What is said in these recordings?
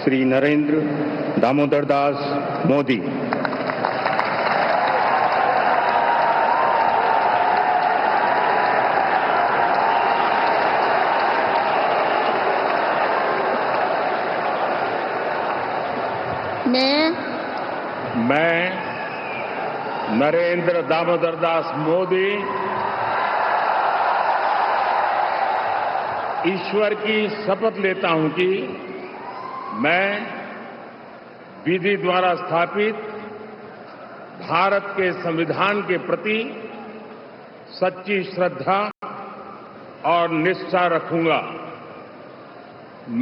श्री नरेंद्र दामोदर दास मोदी। मैं नरेंद्र दामोदर दास मोदी ईश्वर की शपथ लेता हूं कि मैं विधि द्वारा स्थापित भारत के संविधान के प्रति सच्ची श्रद्धा और निष्ठा रखूंगा।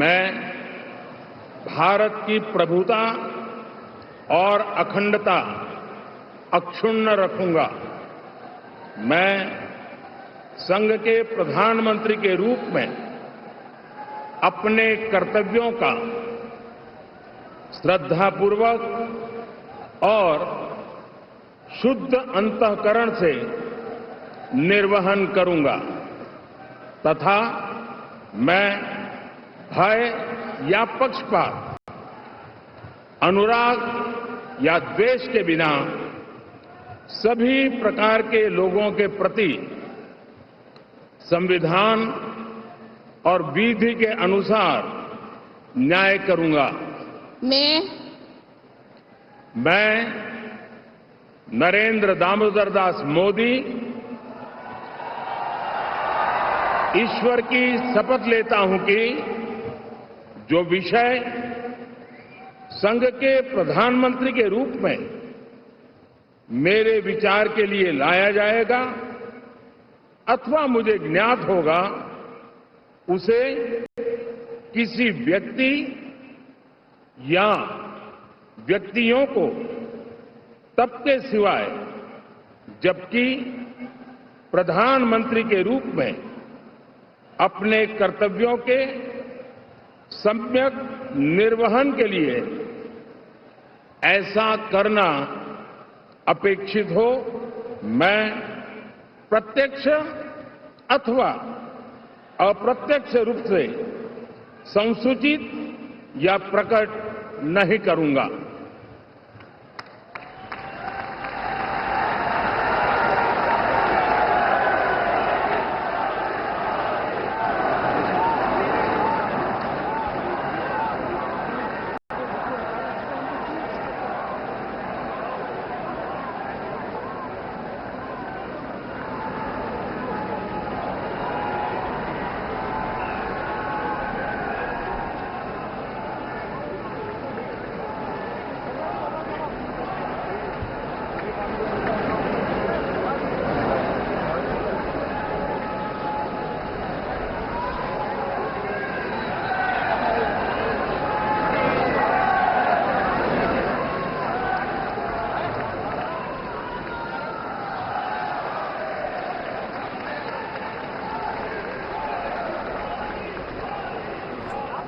मैं भारत की प्रभुता और अखंडता अक्षुण्ण रखूंगा। मैं संघ के प्रधानमंत्री के रूप में अपने कर्तव्यों का श्रद्धापूर्वक और शुद्ध अंतःकरण से निर्वहन करूंगा तथा मैं भय या पक्षपात, अनुराग या द्वेष के बिना सभी प्रकार के लोगों के प्रति संविधान और विधि के अनुसार न्याय करूंगा। मैं नरेंद्र दामोदर दास मोदी ईश्वर की शपथ लेता हूं कि जो विषय संघ के प्रधानमंत्री के रूप में मेरे विचार के लिए लाया जाएगा अथवा मुझे ज्ञात होगा, उसे किसी व्यक्ति या व्यक्तियों को तब के सिवाय जबकि प्रधानमंत्री के रूप में अपने कर्तव्यों के सम्यक निर्वहन के लिए ऐसा करना अपेक्षित हो, मैं प्रत्यक्ष अथवा अप्रत्यक्ष रूप से संसूचित या प्रकट नहीं करूंगा।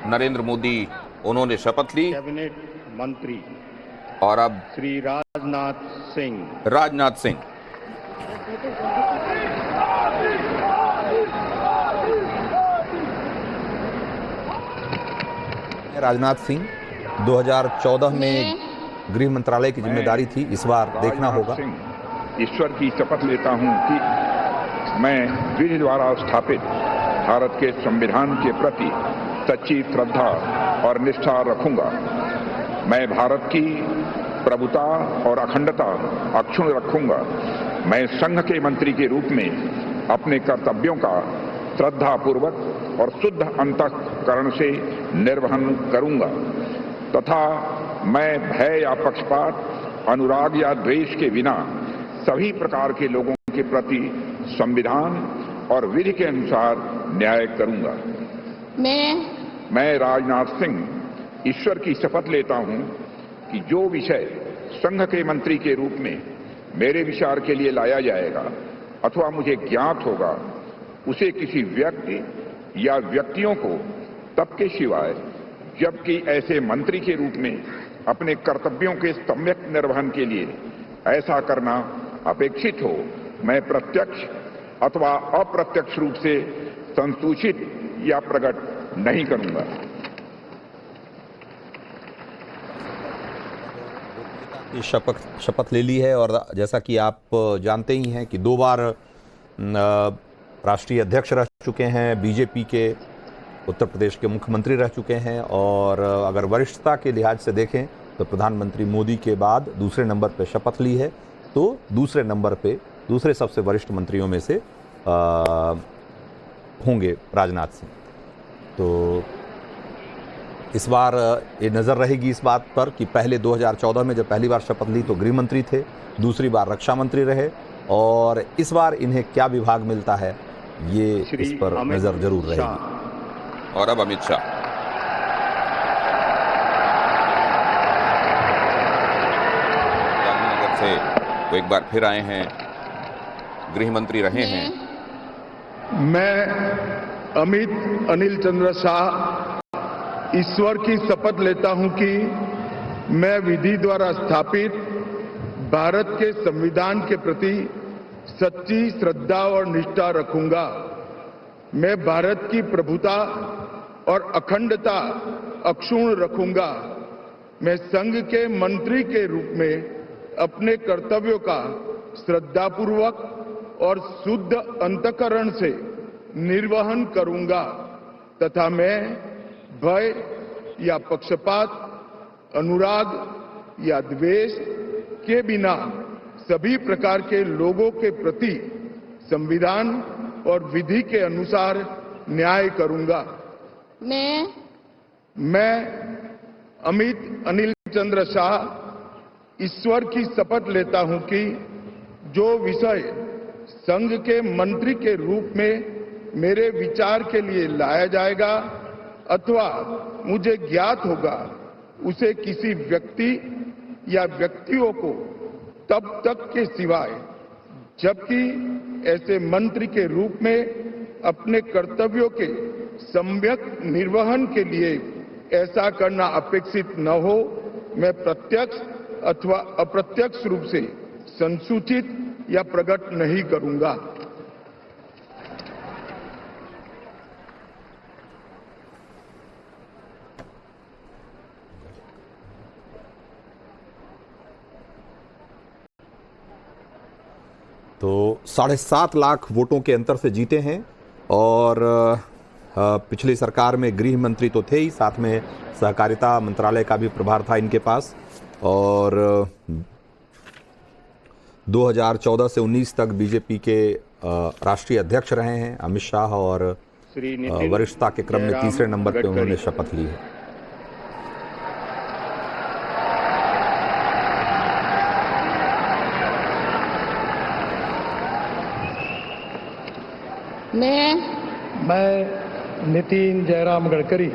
नरेंद्र मोदी उन्होंने शपथ ली। कैबिनेट मंत्री और अब श्री राजनाथ सिंह। राजनाथ सिंह 2014 में गृह मंत्रालय की जिम्मेदारी थी, इस बार देखना होगा। ईश्वर की शपथ लेता हूं कि मैं विधि द्वारा स्थापित भारत के संविधान के प्रति सच्ची श्रद्धा और निष्ठा रखूंगा। मैं भारत की प्रभुता और अखंडता अक्षुण्ण रखूंगा। मैं संघ के मंत्री के रूप में अपने कर्तव्यों का श्रद्धापूर्वक और शुद्ध अंतःकरण से निर्वहन करूंगा तथा मैं भय या पक्षपात, अनुराग या द्वेष के बिना सभी प्रकार के लोगों के प्रति संविधान और विधि के अनुसार न्याय करूंगा। मैं राजनाथ सिंह ईश्वर की शपथ लेता हूं कि जो विषय संघ के मंत्री के रूप में मेरे विचार के लिए लाया जाएगा अथवा मुझे ज्ञात होगा, उसे किसी व्यक्ति या व्यक्तियों को तब के सिवाय जबकि ऐसे मंत्री के रूप में अपने कर्तव्यों के सम्यक निर्वहन के लिए ऐसा करना अपेक्षित हो, मैं प्रत्यक्ष अथवा अप्रत्यक्ष रूप से संसूचित या प्रकट नहीं करूंगा। शपथ ले ली है और जैसा कि आप जानते ही हैं कि 2 बार राष्ट्रीय अध्यक्ष रह चुके हैं, बीजेपी के उत्तर प्रदेश के मुख्यमंत्री रह चुके हैं और अगर वरिष्ठता के लिहाज से देखें तो प्रधानमंत्री मोदी के बाद दूसरे नंबर पर शपथ ली है, तो दूसरे नंबर पे दूसरे सबसे वरिष्ठ मंत्रियों में से होंगे राजनाथ सिंह। तो इस बार ये नज़र रहेगी इस बात पर कि पहले 2014 में जब पहली बार शपथ ली तो गृह मंत्री थे, दूसरी बार रक्षा मंत्री रहे और इस बार इन्हें क्या विभाग मिलता है ये इस पर नज़र जरूर रहेगी। और अब अमित शाह। गांधीनगर से तो एक बार फिर आए हैं, गृह मंत्री रहे हैं। मैं अमित अनिल चंद्र शाह ईश्वर की शपथ लेता हूं कि मैं विधि द्वारा स्थापित भारत के संविधान के प्रति सच्ची श्रद्धा और निष्ठा रखूंगा। मैं भारत की प्रभुता और अखंडता अक्षुण्ण रखूंगा। मैं संघ के मंत्री के रूप में अपने कर्तव्यों का श्रद्धापूर्वक और शुद्ध अंतःकरण से निर्वहन करूंगा तथा मैं भय या पक्षपात, अनुराग या द्वेष के बिना सभी प्रकार के लोगों के प्रति संविधान और विधि के अनुसार न्याय करूंगा। मैं अमित अनिल चंद्र शाह ईश्वर की शपथ लेता हूं कि जो विषय संघ के मंत्री के रूप में मेरे विचार के लिए लाया जाएगा अथवा मुझे ज्ञात होगा उसे किसी व्यक्ति या व्यक्तियों को तब तक के सिवाय जबकि ऐसे मंत्री के रूप में अपने कर्तव्यों के सम्यक निर्वहन के लिए ऐसा करना अपेक्षित न हो, मैं प्रत्यक्ष अथवा अप्रत्यक्ष रूप से संसूचित या प्रकट नहीं करूंगा। तो 7.5 लाख वोटों के अंतर से जीते हैं और पिछली सरकार में गृह मंत्री तो थे ही, साथ में सहकारिता मंत्रालय का भी प्रभार था इनके पास और 2014 से 19 तक बीजेपी के राष्ट्रीय अध्यक्ष रहे हैं अमित शाह और वरिष्ठता के क्रम में तीसरे नंबर पे उन्होंने शपथ ली है। मैं नितिन जयराम गडकरी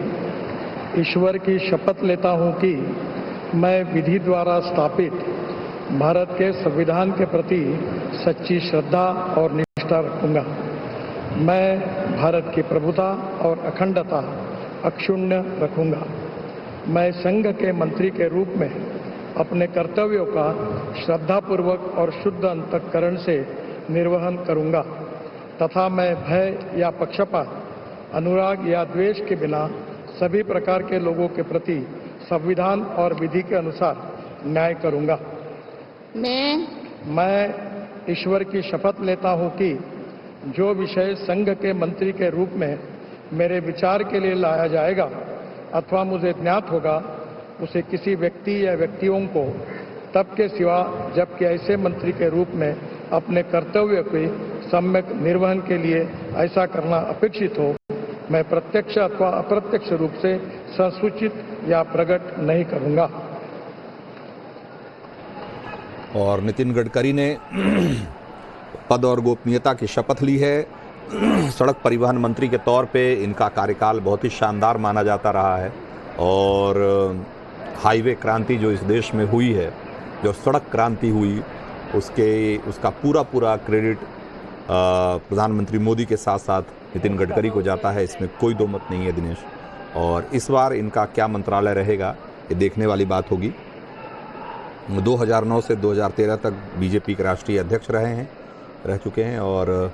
ईश्वर की शपथ लेता हूं कि मैं विधि द्वारा स्थापित भारत के संविधान के प्रति सच्ची श्रद्धा और निष्ठा रखूंगा। मैं भारत की प्रभुता और अखंडता अक्षुण्ण रखूंगा। मैं संघ के मंत्री के रूप में अपने कर्तव्यों का श्रद्धापूर्वक और शुद्ध अंतःकरण से निर्वहन करूंगा तथा मैं भय या पक्षपात, अनुराग या द्वेष के बिना सभी प्रकार के लोगों के प्रति संविधान और विधि के अनुसार न्याय करूंगा। मैं ईश्वर की शपथ लेता हूं कि जो विषय संघ के मंत्री के रूप में मेरे विचार के लिए लाया जाएगा अथवा मुझे ज्ञात होगा उसे किसी व्यक्ति या व्यक्तियों को तब के सिवा जबकि ऐसे मंत्री के रूप में अपने कर्तव्य के सम्यक निर्वहन के लिए ऐसा करना अपेक्षित हो, मैं प्रत्यक्ष अथवा अप्रत्यक्ष रूप से संसूचित या प्रकट नहीं करूंगा। और नितिन गडकरी ने पद और गोपनीयता की शपथ ली है। सड़क परिवहन मंत्री के तौर पे इनका कार्यकाल बहुत ही शानदार माना जाता रहा है और हाईवे क्रांति जो इस देश में हुई है, जो सड़क क्रांति हुई, उसका पूरा क्रेडिट प्रधानमंत्री मोदी के साथ साथ नितिन गडकरी को जाता है, इसमें कोई दो मत नहीं है दिनेश। और इस बार इनका क्या मंत्रालय रहेगा ये देखने वाली बात होगी। 2009 से 2013 तक बीजेपी के राष्ट्रीय अध्यक्ष रह चुके हैं और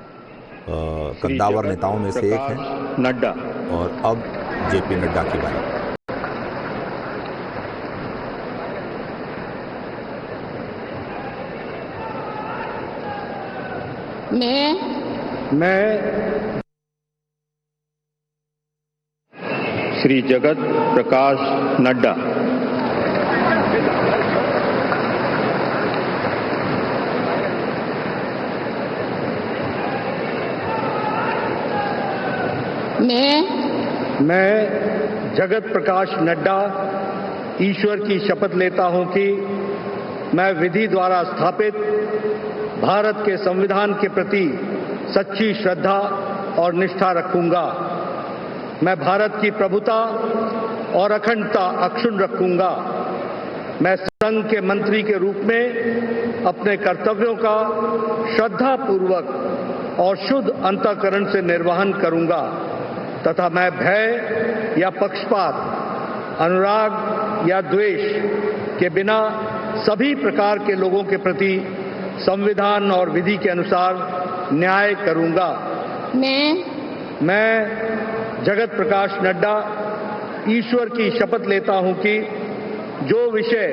कद्दावर नेताओं में से एक हैं नड्डा और अब जेपी नड्डा की बात। मैं श्री जगत प्रकाश नड्डा। मैं जगत प्रकाश नड्डा ईश्वर की शपथ लेता हूं कि मैं विधि द्वारा स्थापित भारत के संविधान के प्रति सच्ची श्रद्धा और निष्ठा रखूंगा। मैं भारत की प्रभुता और अखंडता अक्षुण्ण रखूंगा। मैं संघ के मंत्री के रूप में अपने कर्तव्यों का श्रद्धापूर्वक और शुद्ध अंतःकरण से निर्वहन करूंगा तथा मैं भय या पक्षपात, अनुराग या द्वेष के बिना सभी प्रकार के लोगों के प्रति संविधान और विधि के अनुसार न्याय करूंगा। मैं जगत प्रकाश नड्डा ईश्वर की शपथ लेता हूं कि जो विषय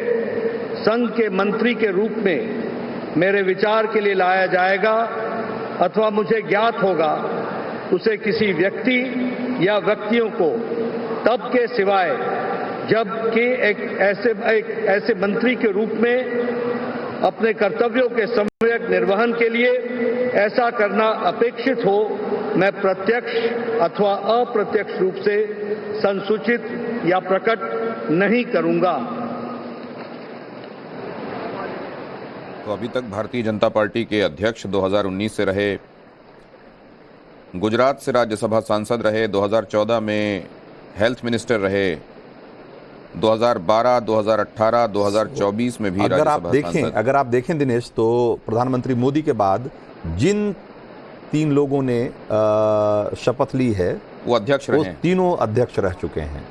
संघ के मंत्री के रूप में मेरे विचार के लिए लाया जाएगा अथवा मुझे ज्ञात होगा उसे किसी व्यक्ति या व्यक्तियों को तब के सिवाय जबकि एक ऐसे मंत्री के रूप में अपने कर्तव्यों के सम्यक निर्वहन के लिए ऐसा करना अपेक्षित हो, मैं प्रत्यक्ष अथवा अप्रत्यक्ष रूप से संसूचित या प्रकट नहीं करूंगा। तो अभी तक भारतीय जनता पार्टी के अध्यक्ष 2019 से रहे, गुजरात से राज्यसभा सांसद रहे, 2014 में हेल्थ मिनिस्टर रहे, 2012, 2018, 2024 में भी अगर आप देखें दिनेश, तो प्रधानमंत्री मोदी के बाद जिन 3 लोगों ने शपथ ली है वो अध्यक्ष रहे हैं। तीनों अध्यक्ष रह चुके हैं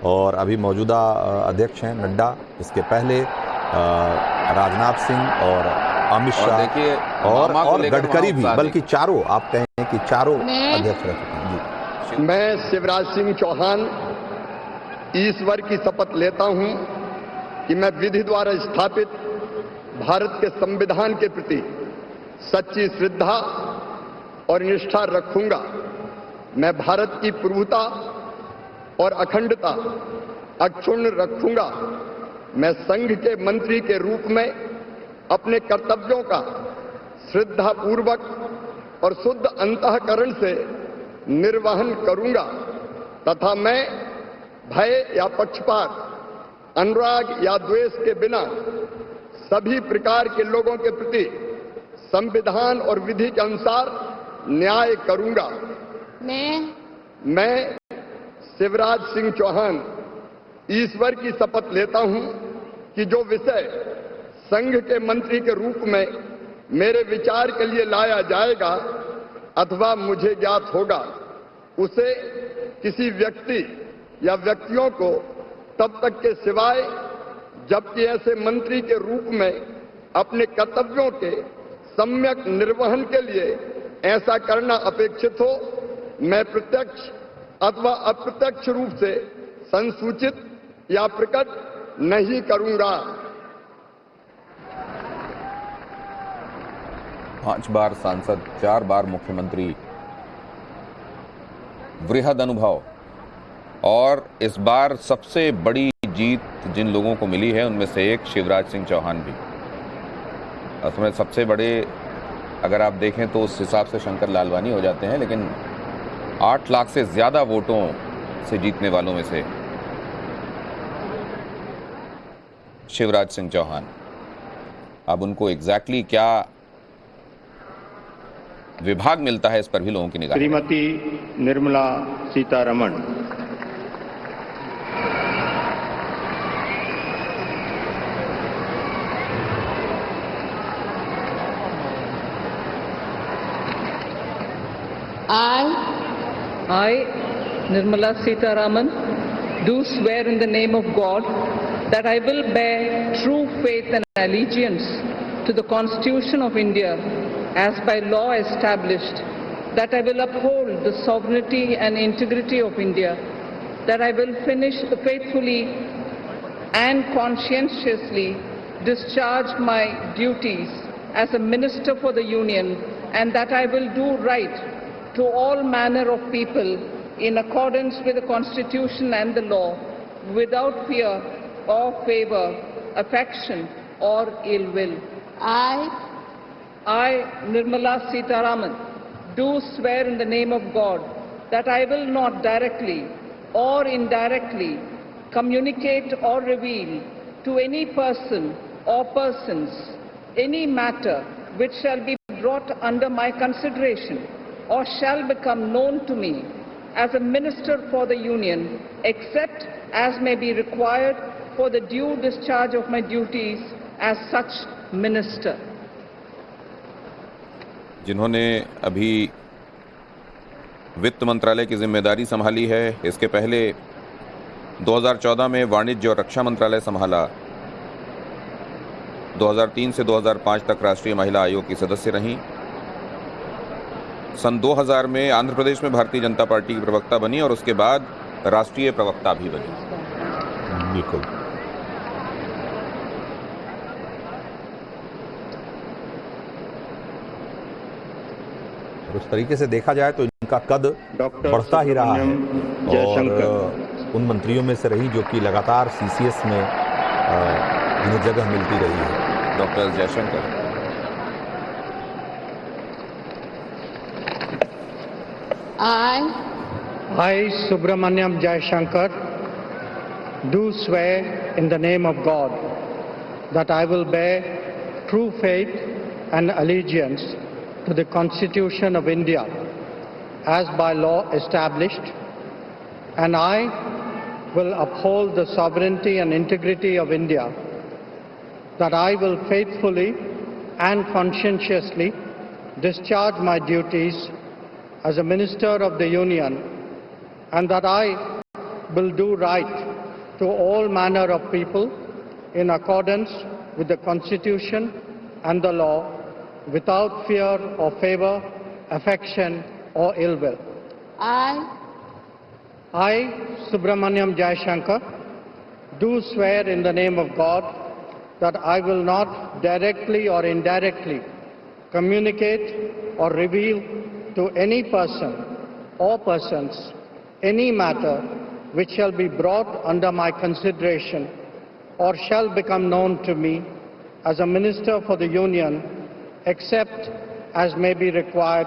और अभी मौजूदा अध्यक्ष हैं नड्डा, इसके पहले राजनाथ सिंह और अमित शाह देखिए और गडकरी भी, बल्कि चारों, आप कहें कि चारों अध्यक्ष रह चुके हैं। जी, मैं शिवराज सिंह चौहान ईश्वर की शपथ लेता हूं कि मैं विधि द्वारा स्थापित भारत के संविधान के प्रति सच्ची श्रद्धा और निष्ठा रखूंगा। मैं भारत की प्रभुता और अखंडता अक्षुण्ण रखूंगा। मैं संघ के मंत्री के रूप में अपने कर्तव्यों का श्रद्धापूर्वक और शुद्ध अंतःकरण से निर्वहन करूंगा तथा मैं भय या पक्षपात, अनुराग या द्वेष के बिना सभी प्रकार के लोगों के प्रति संविधान और विधि के अनुसार न्याय करूंगा। मैं शिवराज सिंह चौहान ईश्वर की शपथ लेता हूं कि जो विषय संघ के मंत्री के रूप में मेरे विचार के लिए लाया जाएगा अथवा मुझे ज्ञात होगा उसे किसी व्यक्ति या व्यक्तियों को तब तक के सिवाय जबकि ऐसे मंत्री के रूप में अपने कर्तव्यों के सम्यक निर्वहन के लिए ऐसा करना अपेक्षित हो, मैं प्रत्यक्ष अथवा अप्रत्यक्ष रूप से संसूचित या प्रकट नहीं करूंगा। 5 बार सांसद, 4 बार मुख्यमंत्री, वृहद अनुभव, और इस बार सबसे बड़ी जीत जिन लोगों को मिली है उनमें से एक शिवराज सिंह चौहान भी। उसमें सबसे बड़े अगर आप देखें तो उस हिसाब से शंकर लालवानी हो जाते हैं, लेकिन 8 लाख से ज्यादा वोटों से जीतने वालों में से शिवराज सिंह चौहान। अब उनको एग्जैक्टली क्या विभाग मिलता है इस पर भी लोगों की निगाह। Shrimati Nirmala Sitharaman. I, Nirmala Sitharaman, do swear in the name of God that I will bear true faith and allegiance to the Constitution of India as by law established, that I will uphold the sovereignty and integrity of India, that I will faithfully and conscientiously discharge my duties as a Minister for the Union and that I will do right to all manner of people in accordance with the Constitution and the law, without fear or favor, affection or ill will. I, Nirmala Sitaraman, do swear in the name of God that I will not directly or indirectly communicate or reveal to any person or persons any matter which shall be brought under my consideration or shall become known to me as a minister for the Union, except as may be required for the due discharge of my duties as such minister. जिन्होंने अभी वित्त मंत्रालय की जिम्मेदारी संभाली है, इसके पहले 2014 में वाणिज्य और रक्षा मंत्रालय संभाला, 2003 से 2005 तक राष्ट्रीय महिला आयोग की सदस्य रहीं। सन 2000 में आंध्र प्रदेश में भारतीय जनता पार्टी की प्रवक्ता बनी और उसके बाद राष्ट्रीय प्रवक्ता भी बनी। बिल्कुल। उस तरीके से देखा जाए तो इनका कद बढ़ता ही रहा है और उन मंत्रियों में से रही जो कि लगातार सीसीएस में इन्हें जगह मिलती रही है। Doctor Jaishankar. I, Subramaniam Jayashankar, do swear in the name of God that I will bear true faith and allegiance to the Constitution of India as by law established, and I will uphold the sovereignty and integrity of India, that I will faithfully and conscientiously discharge my duties as a Minister of the Union, and that I will do right to all manner of people in accordance with the Constitution and the law, without fear or favor, affection or ill will. I, Subramaniam Jayashankar, do swear in the name of God that I will not directly or indirectly communicate or reveal to any person or persons any matter which shall be brought under my consideration or shall become known to me as a Minister for the Union, except as may be required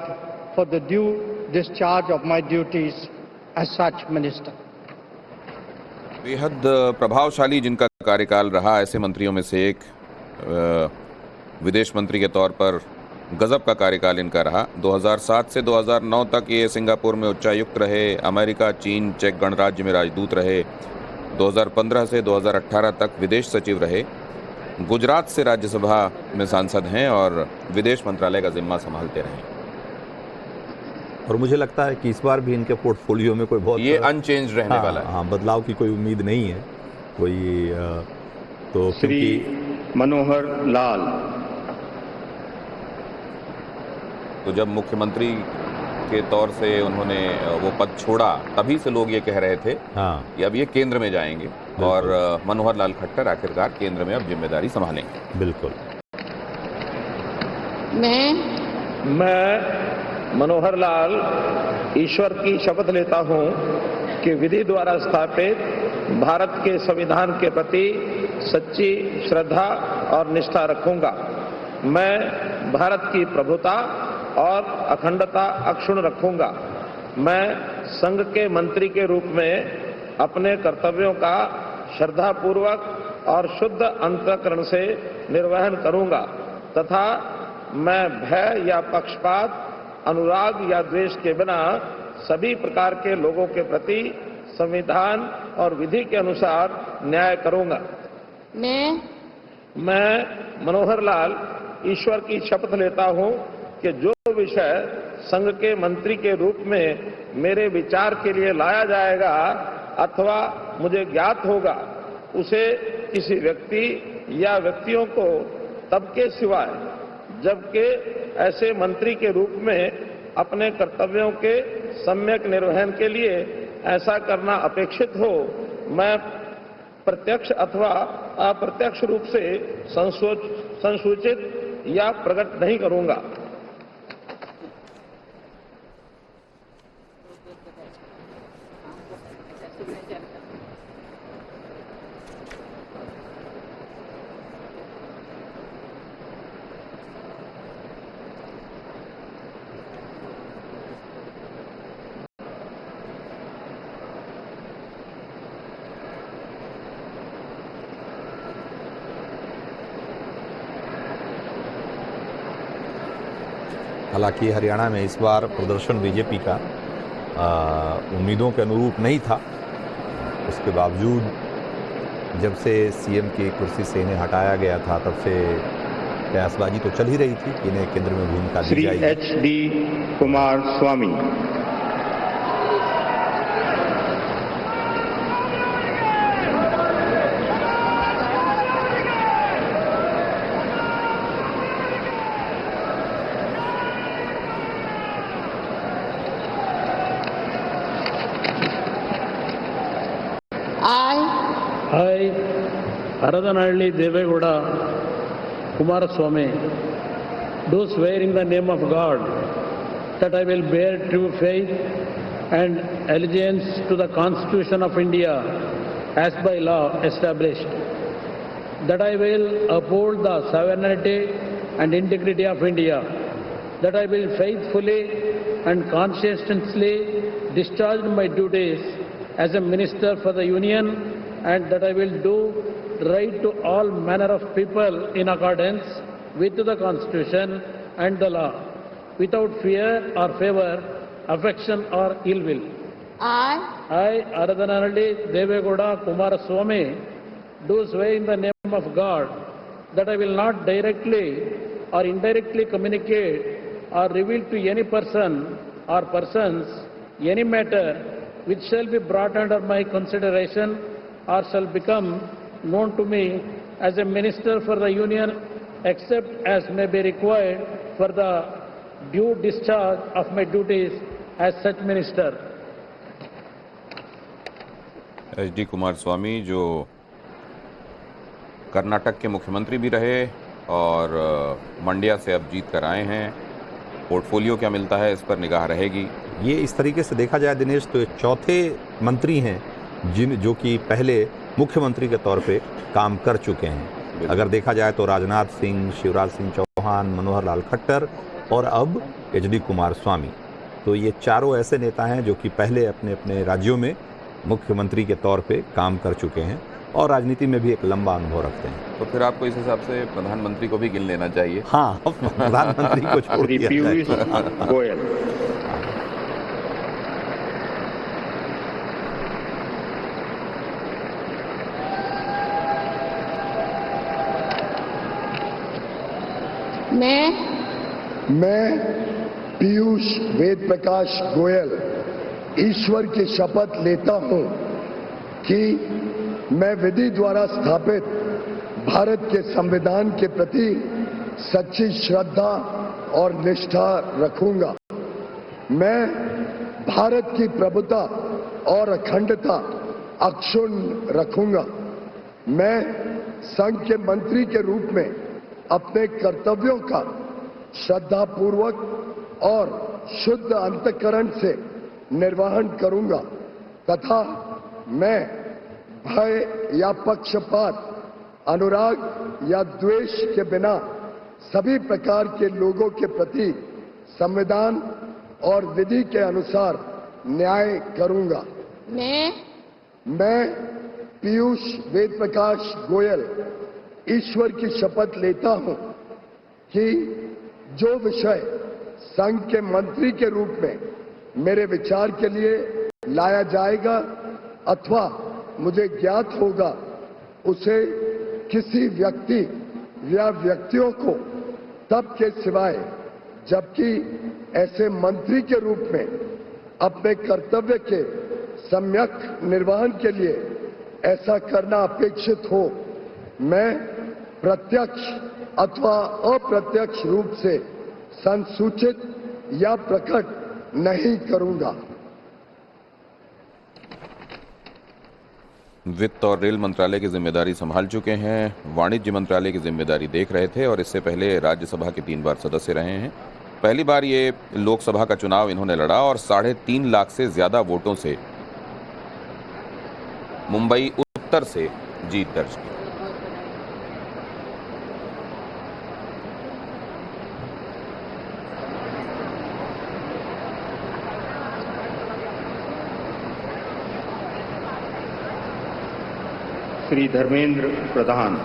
for the due discharge of my duties as such Minister. बेहद प्रभावशाली जिनका कार्यकाल रहा, ऐसे मंत्रियों में से एक विदेश मंत्री के तौर पर गजब का कार्यकाल इनका रहा। 2007 से 2009 तक ये सिंगापुर में उच्चायुक्त रहे, अमेरिका, चीन, चेक गणराज्य में राजदूत रहे, 2015 से 2018 तक विदेश सचिव रहे, गुजरात से राज्यसभा में सांसद हैं और विदेश मंत्रालय का जिम्मा संभालते रहे। और मुझे लगता है कि इस बार भी इनके पोर्टफोलियो में कोई बहुत ये अनचेंज रहने वाला है। हाँ, बदलाव की कोई उम्मीद नहीं है कोई। तो श्री मनोहर लाल। तो जब मुख्यमंत्री के तौर से उन्होंने वो पद छोड़ा, तभी से लोग ये कह रहे थे कि अब ये केंद्र में जाएंगे और मनोहर लाल खट्टर आखिरकार केंद्र में अब जिम्मेदारी संभालेंगे। बिल्कुल। मैं मनोहर लाल ईश्वर की शपथ लेता हूं कि विधि द्वारा स्थापित भारत के संविधान के प्रति सच्ची श्रद्धा और निष्ठा रखूंगा। मैं भारत की प्रभुता और अखंडता अक्षुण्ण रखूंगा। मैं संघ के मंत्री के रूप में अपने कर्तव्यों का श्रद्धापूर्वक और शुद्ध अंतःकरण से निर्वहन करूंगा तथा मैं भय या पक्षपात, अनुराग या द्वेष के बिना सभी प्रकार के लोगों के प्रति संविधान और विधि के अनुसार न्याय करूंगा। मैं मनोहर लाल ईश्वर की शपथ लेता हूं कि जो विषय संघ के मंत्री के रूप में मेरे विचार के लिए लाया जाएगा अथवा मुझे ज्ञात होगा, उसे किसी व्यक्ति या व्यक्तियों को तब के सिवाय जबकि ऐसे मंत्री के रूप में अपने कर्तव्यों के सम्यक निर्वहन के लिए ऐसा करना अपेक्षित हो, मैं प्रत्यक्ष अथवा अप्रत्यक्ष रूप से संसूचित या प्रकट नहीं करूंगा। हालांकि हरियाणा में इस बार प्रदर्शन बीजेपी का उम्मीदों के अनुरूप नहीं था। उसके बावजूद जब से सीएम की कुर्सी से इन्हें हटाया गया था तब से कयासबाजी तो चल ही रही थी कि इन्हें केंद्र में भूमिका दी श्री जाएगी। HD Kumar Swami. I, Haradhanalli Devegowda Kumaraswamy, do swear in the name of God that I will bear true faith and allegiance to the Constitution of India as by law established, that I will uphold the sovereignty and integrity of India, that I will faithfully and conscientiously discharge my duties as a Minister for the Union, and that I will do right to all manner of people in accordance with the Constitution and the law, without fear or favor, affection or ill will. I, Haradhanalli Devegowda Kumaraswamy, do swear in the name of God that I will not directly or indirectly communicate or reveal to any person or persons any matter which shall be brought under my consideration or shall become known to me as a Minister for the Union, except as may be required for the due discharge of my duties as such Minister. HD Kumar स्वामी जो कर्नाटक के मुख्यमंत्री भी रहे और मंड्या से अब जीत कर आए हैं, पोर्टफोलियो क्या मिलता है इस पर निगाह रहेगी। ये इस तरीके से देखा जाए दिनेश तो चौथे मंत्री हैं जो कि पहले मुख्यमंत्री के तौर पे काम कर चुके हैं। अगर देखा जाए तो राजनाथ सिंह, शिवराज सिंह चौहान, मनोहर लाल खट्टर और अब HD कुमार स्वामी, तो ये चारों ऐसे नेता हैं जो कि पहले अपने अपने राज्यों में मुख्यमंत्री के तौर पे काम कर चुके हैं और राजनीति में भी एक लंबा अनुभव रखते हैं। तो फिर आपको इस हिसाब से प्रधानमंत्री को भी गिन लेना चाहिए। हाँ, प्रधानमंत्री को छोड़ श्री दिया पीयूष जाए। गोयल। मैं पीयूष वेद प्रकाश गोयल ईश्वर की शपथ लेता हूं कि मैं विधि द्वारा स्थापित भारत के संविधान के प्रति सच्ची श्रद्धा और निष्ठा रखूंगा। मैं भारत की प्रभुता और अखंडता अक्षुण्ण रखूंगा। मैं संघ के मंत्री के रूप में अपने कर्तव्यों का श्रद्धापूर्वक और शुद्ध अंतःकरण से निर्वहन करूंगा तथा मैं भय या पक्षपात, अनुराग या द्वेष के बिना सभी प्रकार के लोगों के प्रति संविधान और विधि के अनुसार न्याय करूंगा। मैं पीयूष वेद प्रकाश गोयल ईश्वर की शपथ लेता हूं कि जो विषय संघ के मंत्री के रूप में मेरे विचार के लिए लाया जाएगा अथवा मुझे ज्ञात होगा, उसे किसी व्यक्ति या व्यक्तियों को तब के सिवाय जबकि ऐसे मंत्री के रूप में अपने कर्तव्य के सम्यक निर्वहन के लिए ऐसा करना अपेक्षित हो, मैं प्रत्यक्ष अथवा अप्रत्यक्ष रूप से संसूचित या प्रकट नहीं करूंगा। वित्त और रेल मंत्रालय की जिम्मेदारी संभाल चुके हैं, वाणिज्य मंत्रालय की जिम्मेदारी देख रहे थे और इससे पहले राज्यसभा के 3 बार सदस्य रहे हैं। पहली बार ये लोकसभा का चुनाव इन्होंने लड़ा और 3.5 लाख से ज्यादा वोटों से मुंबई उत्तर से जीत दर्ज की। श्री धर्मेंद्र प्रधान।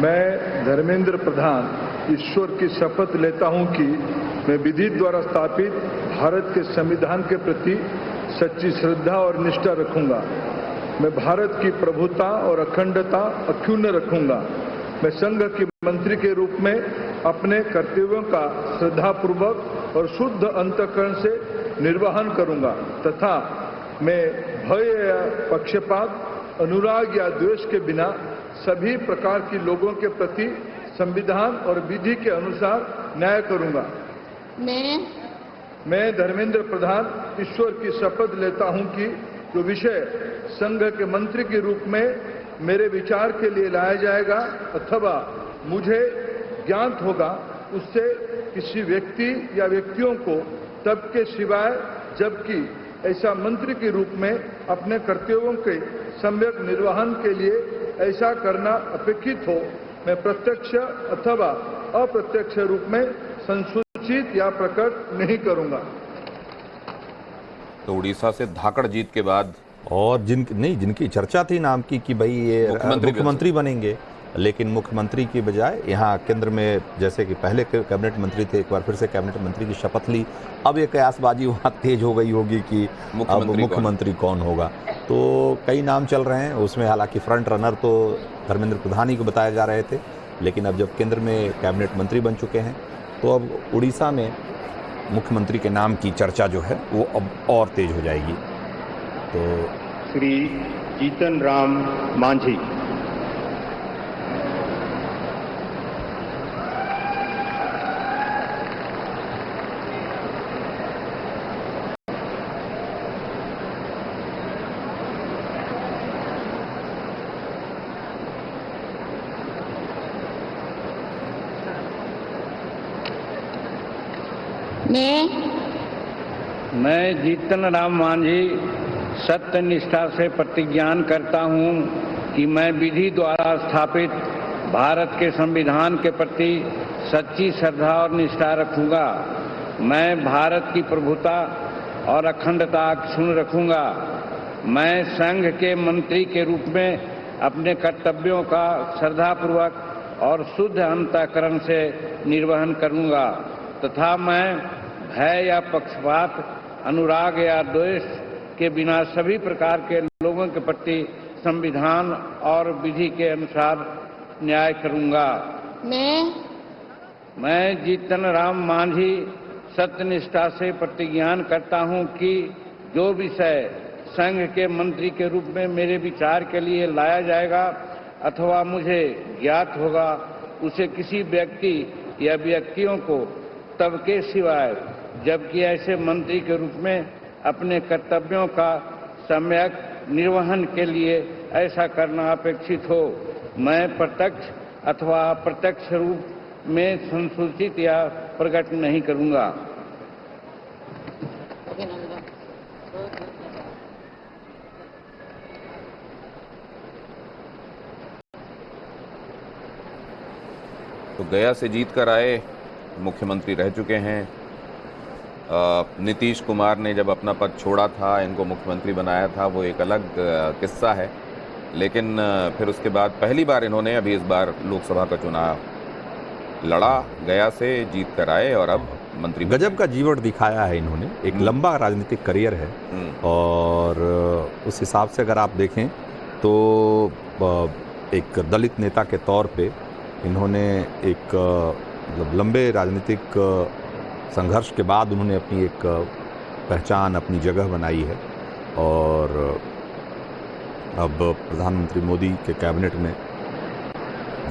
मैं धर्मेंद्र प्रधान ईश्वर की शपथ लेता हूं कि मैं विधि द्वारा स्थापित भारत के संविधान के प्रति सच्ची श्रद्धा और निष्ठा रखूंगा। मैं भारत की प्रभुता और अखंडता अक्षुण्ण रखूंगा। मैं संघ की मंत्री के रूप में अपने कर्तव्यों का श्रद्धापूर्वक और शुद्ध अंतःकरण से निर्वहन करूंगा तथा मैं भय या पक्षपात, अनुराग या द्वेष के बिना सभी प्रकार की लोगों के प्रति संविधान और विधि के अनुसार न्याय करूंगा। मैं धर्मेंद्र प्रधान ईश्वर की शपथ लेता हूं कि जो विषय संघ के मंत्री के रूप में मेरे विचार के लिए लाया जाएगा अथवा मुझे ज्ञात होगा उससे किसी व्यक्ति या व्यक्तियों को तब के सिवाय जबकि ऐसा मंत्री के रूप में अपने कर्तव्यों के सम्यक निर्वहन के लिए ऐसा करना अपेक्षित हो, मैं प्रत्यक्ष अथवा अप्रत्यक्ष रूप में संसूचित या प्रकट नहीं करूंगा। तो उड़ीसा से धाकड़ जीत के बाद और जिनकी चर्चा थी नाम की कि भाई ये मुख्यमंत्री बनेंगे, लेकिन मुख्यमंत्री की बजाय यहाँ केंद्र में जैसे कि पहले कैबिनेट मंत्री थे, एक बार फिर से कैबिनेट मंत्री की शपथ ली। अब ये कयासबाजी वहाँ तेज हो गई होगी कि अब मुख्यमंत्री कौन होगा। तो कई नाम चल रहे हैं, उसमें हालांकि फ्रंट रनर तो धर्मेंद्र प्रधान ही को बताए जा रहे थे, लेकिन अब जब केंद्र में कैबिनेट मंत्री बन चुके हैं तो अब उड़ीसा में मुख्यमंत्री के नाम की चर्चा जो है वो अब और तेज हो जाएगी। तो श्री जीतन राम मांझी। मैं जीतन राम मांझी सत्य निष्ठा से प्रतिज्ञान करता हूं कि मैं विधि द्वारा स्थापित भारत के संविधान के प्रति सच्ची श्रद्धा और निष्ठा रखूंगा। मैं भारत की प्रभुता और अखंडता अक्षुण्ण रखूंगा। मैं संघ के मंत्री के रूप में अपने कर्तव्यों का श्रद्धापूर्वक और शुद्ध अंतःकरण से निर्वहन करूंगा तथा मैं भय या पक्षपात, अनुराग या द्वेष के बिना सभी प्रकार के लोगों के प्रति संविधान और विधि के अनुसार न्याय करूंगा। मैं जीतन राम मांझी सत्यनिष्ठा से प्रतिज्ञान करता हूं कि जो विषय संघ के मंत्री के रूप में मेरे विचार के लिए लाया जाएगा अथवा मुझे ज्ञात होगा उसे किसी व्यक्ति या व्यक्तियों को तब के सिवाय जबकि ऐसे मंत्री के रूप में अपने कर्तव्यों का सम्यक निर्वहन के लिए ऐसा करना अपेक्षित हो, मैं प्रत्यक्ष अथवा अप्रत्यक्ष रूप में संसूचित या प्रकट नहीं करूंगा। तो गया से जीत कर आए, मुख्यमंत्री रह चुके हैं। नीतीश कुमार ने जब अपना पद छोड़ा था, इनको मुख्यमंत्री बनाया था, वो एक अलग किस्सा है। लेकिन फिर उसके बाद पहली बार इन्होंने अभी इस बार लोकसभा का चुनाव लड़ा, गया से जीत कर आए और अब मंत्री। गजब का जीवन दिखाया है इन्होंने, एक लंबा राजनीतिक करियर है और उस हिसाब से अगर आप देखें तो एक दलित नेता के तौर पे इन्होंने एक लंबे राजनीतिक संघर्ष के बाद उन्होंने अपनी एक पहचान, अपनी जगह बनाई है और अब प्रधानमंत्री मोदी के कैबिनेट में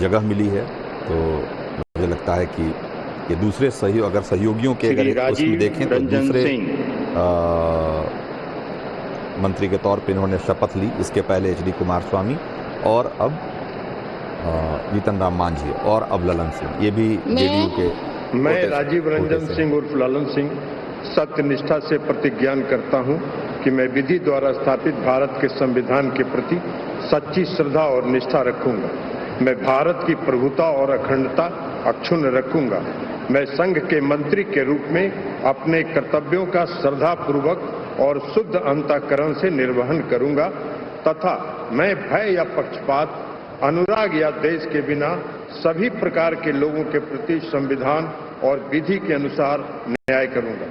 जगह मिली है। तो मुझे लगता है कि ये दूसरे अगर सहयोगियों के अगर उसमें देखें तो दूसरे मंत्री के तौर पे इन्होंने शपथ ली। इसके पहले HD कुमारस्वामी और अब जीतन राम मांझी और अब ललन सिंह, ये भी JDU के। मैं राजीव रंजन सिंह उर्फ ललन सिंह सत्यनिष्ठा से प्रतिज्ञान करता हूं कि मैं विधि द्वारा स्थापित भारत के संविधान के प्रति सच्ची श्रद्धा और निष्ठा रखूंगा। मैं भारत की प्रभुता और अखंडता अक्षुण्ण रखूंगा। मैं संघ के मंत्री के रूप में अपने कर्तव्यों का श्रद्धापूर्वक और शुद्ध अंतःकरण से निर्वहन करूंगा तथा मैं भय या पक्षपात, अनुराग या देश के बिना सभी प्रकार के लोगों के प्रति संविधान और विधि के अनुसार न्याय करूंगा।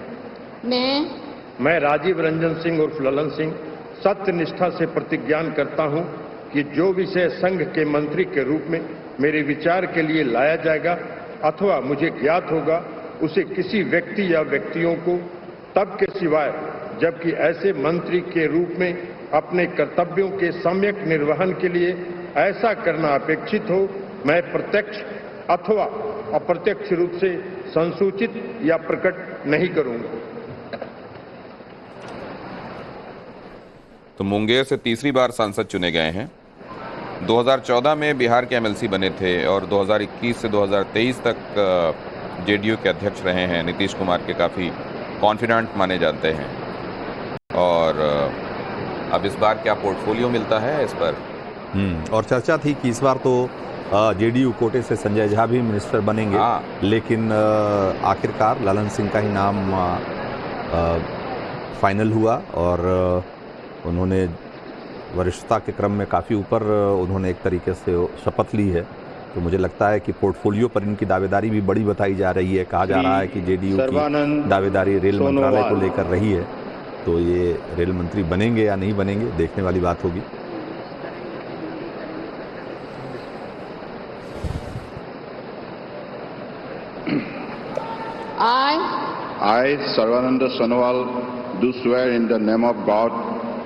मैं राजीव रंजन सिंह उर्फ ललन सिंह सत्य निष्ठा से प्रतिज्ञा करता हूं कि जो विषय संघ के मंत्री के रूप में मेरे विचार के लिए लाया जाएगा अथवा मुझे ज्ञात होगा, उसे किसी व्यक्ति या व्यक्तियों को तब के सिवाय जबकि ऐसे मंत्री के रूप में अपने कर्तव्यों के सम्यक निर्वहन के लिए ऐसा करना अपेक्षित हो, मैं प्रत्यक्ष अथवा अप्रत्यक्ष रूप से संसूचित या प्रकट नहीं करूंगा। तो मुंगेर से तीसरी बार सांसद चुने गए हैं। 2014 में बिहार के एमएलसी बने थे और 2021 से 2023 तक जेडीयू के अध्यक्ष रहे हैं। नीतीश कुमार के काफ़ी कॉन्फिडेंट माने जाते हैं। और अब इस बार क्या पोर्टफोलियो मिलता है इस पर? और चर्चा थी कि इस बार तो जेडीयू कोटे से संजय झा भी मिनिस्टर बनेंगे, लेकिन आखिरकार ललन सिंह का ही नाम फाइनल हुआ और उन्होंने वरिष्ठता के क्रम में काफ़ी ऊपर उन्होंने एक तरीके से शपथ ली है। तो मुझे लगता है कि पोर्टफोलियो पर इनकी दावेदारी भी बड़ी बताई जा रही है। कहा जा रहा है कि जेडीयू की दावेदारी रेल मंत्रालय को लेकर रही है, तो ये रेल मंत्री बनेंगे या नहीं बनेंगे देखने वाली बात होगी। I, Sarvananda Sonowal, do swear in the name of God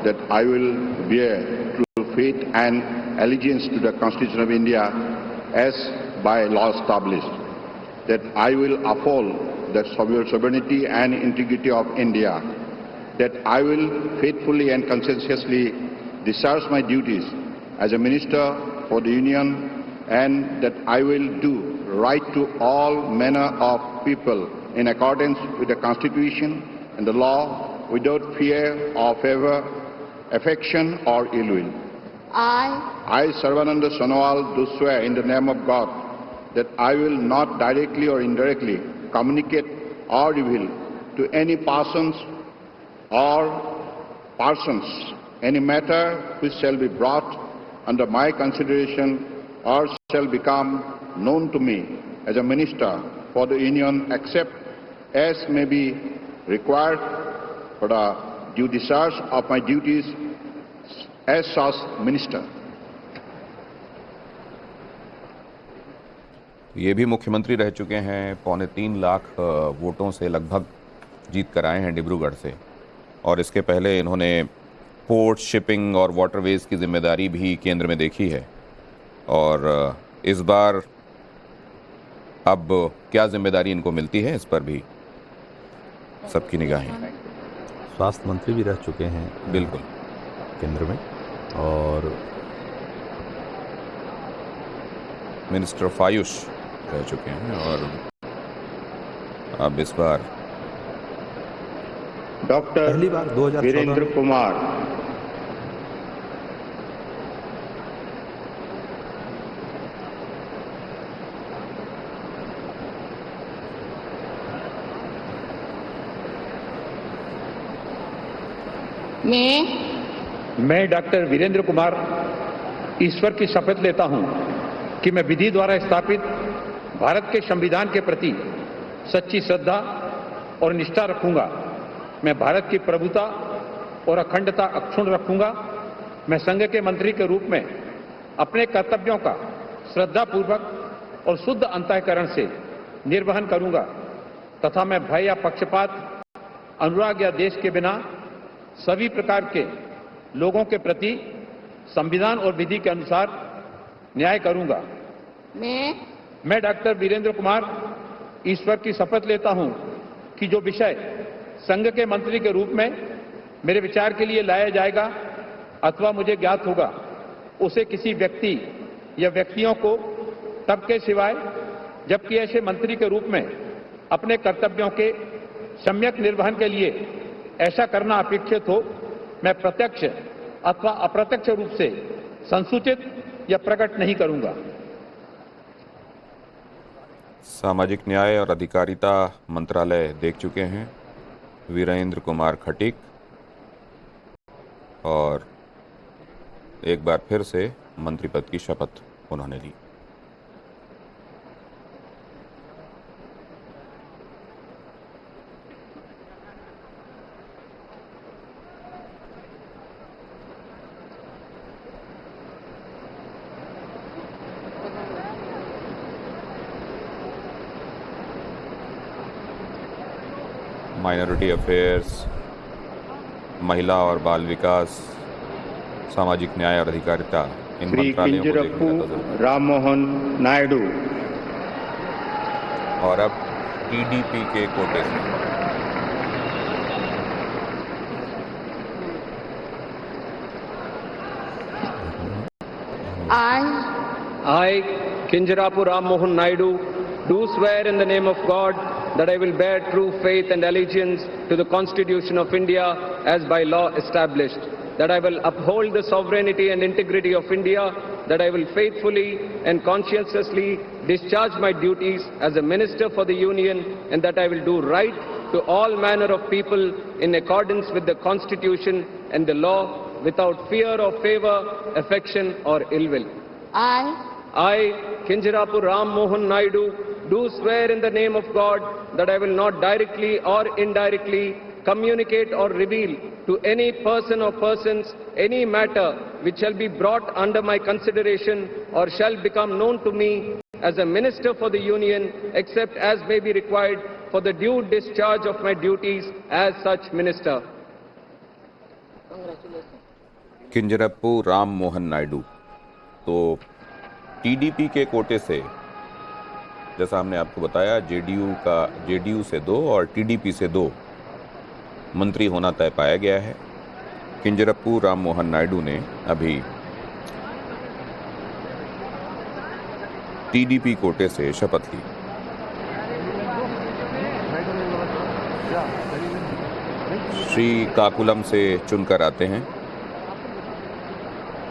that I will bear true faith and allegiance to the Constitution of India as by law established, that I will uphold the sovereignty and integrity of India, that I will faithfully and conscientiously discharge my duties as a Minister for the Union, and that I will do right to all manner of people in accordance with the Constitution and the law without fear or favor, affection or ill will. I, Sarvananda Sonowal, do swear in the name of God that I will not directly or indirectly communicate or reveal to any persons any matter which shall be brought under my consideration or shall become known to me as a Minister for the Union, except as may be required for the due discharge of my duties as such Minister. ये भी मुख्यमंत्री रह चुके हैं। 3.25 लाख वोटों से लगभग जीत कर आए हैं डिब्रूगढ़ से, और इसके पहले इन्होंने पोर्ट, शिपिंग और वाटरवेज की जिम्मेदारी भी केंद्र में देखी है। और इस बार अब क्या जिम्मेदारी इनको मिलती है, इस पर भी सबकी निगाहें। स्वास्थ्य मंत्री भी रह चुके हैं बिल्कुल केंद्र में, और मिनिस्टर ऑफ आयुष रह चुके हैं, और अब इस बार डॉक्टर पहली बार 2014 वीरेंद्र कुमार। मैं डॉक्टर वीरेंद्र कुमार ईश्वर की शपथ लेता हूं कि मैं विधि द्वारा स्थापित भारत के संविधान के प्रति सच्ची श्रद्धा और निष्ठा रखूंगा। मैं भारत की प्रभुता और अखंडता अक्षुण्ण रखूंगा। मैं संघ के मंत्री के रूप में अपने कर्तव्यों का श्रद्धापूर्वक और शुद्ध अंतःकरण से निर्वहन करूंगा तथा मैं भय या पक्षपात, अनुराग या देश के बिना सभी प्रकार के लोगों के प्रति संविधान और विधि के अनुसार न्याय करूंगा। मैं डॉक्टर वीरेंद्र कुमार ईश्वर की शपथ लेता हूं कि जो विषय संघ के मंत्री के रूप में मेरे विचार के लिए लाया जाएगा अथवा मुझे ज्ञात होगा, उसे किसी व्यक्ति या व्यक्तियों को तब के सिवाय जबकि ऐसे मंत्री के रूप में अपने कर्तव्यों के सम्यक निर्वहन के लिए ऐसा करना अपेक्षित हो, मैं प्रत्यक्ष अथवा अप्रत्यक्ष रूप से संसूचित या प्रकट नहीं करूंगा। सामाजिक न्याय और अधिकारिता मंत्रालय देख चुके हैं वीरेंद्र कुमार खटीक, और एक बार फिर से मंत्री पद की शपथ। उन्होंने ली। माइनॉरिटी अफेयर्स, महिला और बाल विकास, सामाजिक न्याय और अधिकारिता, इन श्री मंत्रालयों को किंजरप्पू देखने का जरूर। राममोहन नायडू। और अब टीडीपी के कोटे से I, Kinjarapu Ram Mohan Naidu, do swear in the name of God that I will bear true faith and allegiance to the Constitution of India as by law established, that I will uphold the sovereignty and integrity of India, that I will faithfully and conscientiously discharge my duties as a Minister for the Union, and that I will do right to all manner of people in accordance with the Constitution and the law, without fear or favor, affection or ill will. I, Kinjarapu Ram Mohan Naidu, do swear in the name of God that I will not directly or indirectly communicate or reveal to any person or persons any matter which shall be brought under my consideration or shall become known to me as a Minister for the Union, except as may be required for the due discharge of my duties as such Minister. किंजरप्पू Ram Mohan Naidu. तो TDP के कोटे से, जैसा हमने आपको बताया, JDU से 2 और टीडीपी से 2 मंत्री होना तय पाया गया है। किंजरप्पू राम मोहन नायडू ने अभी टीडीपी कोटे से शपथ ली। श्रीकाकुलम से चुनकर आते हैं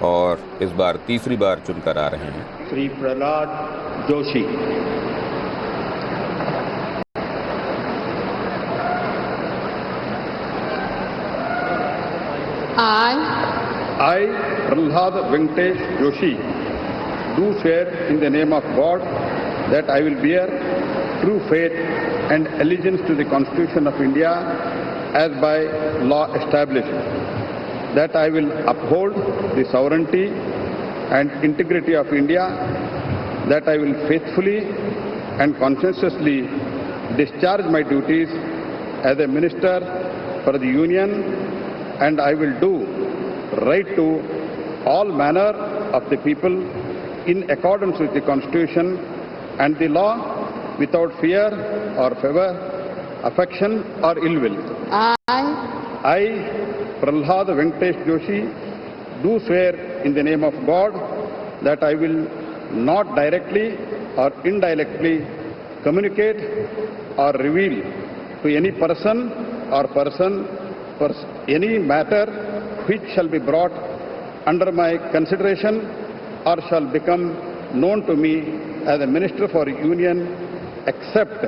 और इस बार तीसरी बार चुनकर आ रहे हैं Shri Prahlad Joshi. I, Prahlad Venkatesh Joshi, do swear in the name of God that I will bear true faith and allegiance to the Constitution of India as by law established, that I will uphold the sovereignty and integrity of India, that I will faithfully and conscientiously discharge my duties as a Minister for the Union, and I will do right to all manner of the people in accordance with the Constitution and the law, without fear or favor, affection or ill will. I, Prahlad Venkatesh Joshi, do swear in the name of God that I will not directly or indirectly communicate or reveal to any person or any matter which shall be brought under my consideration or shall become known to me as a Minister for Union, except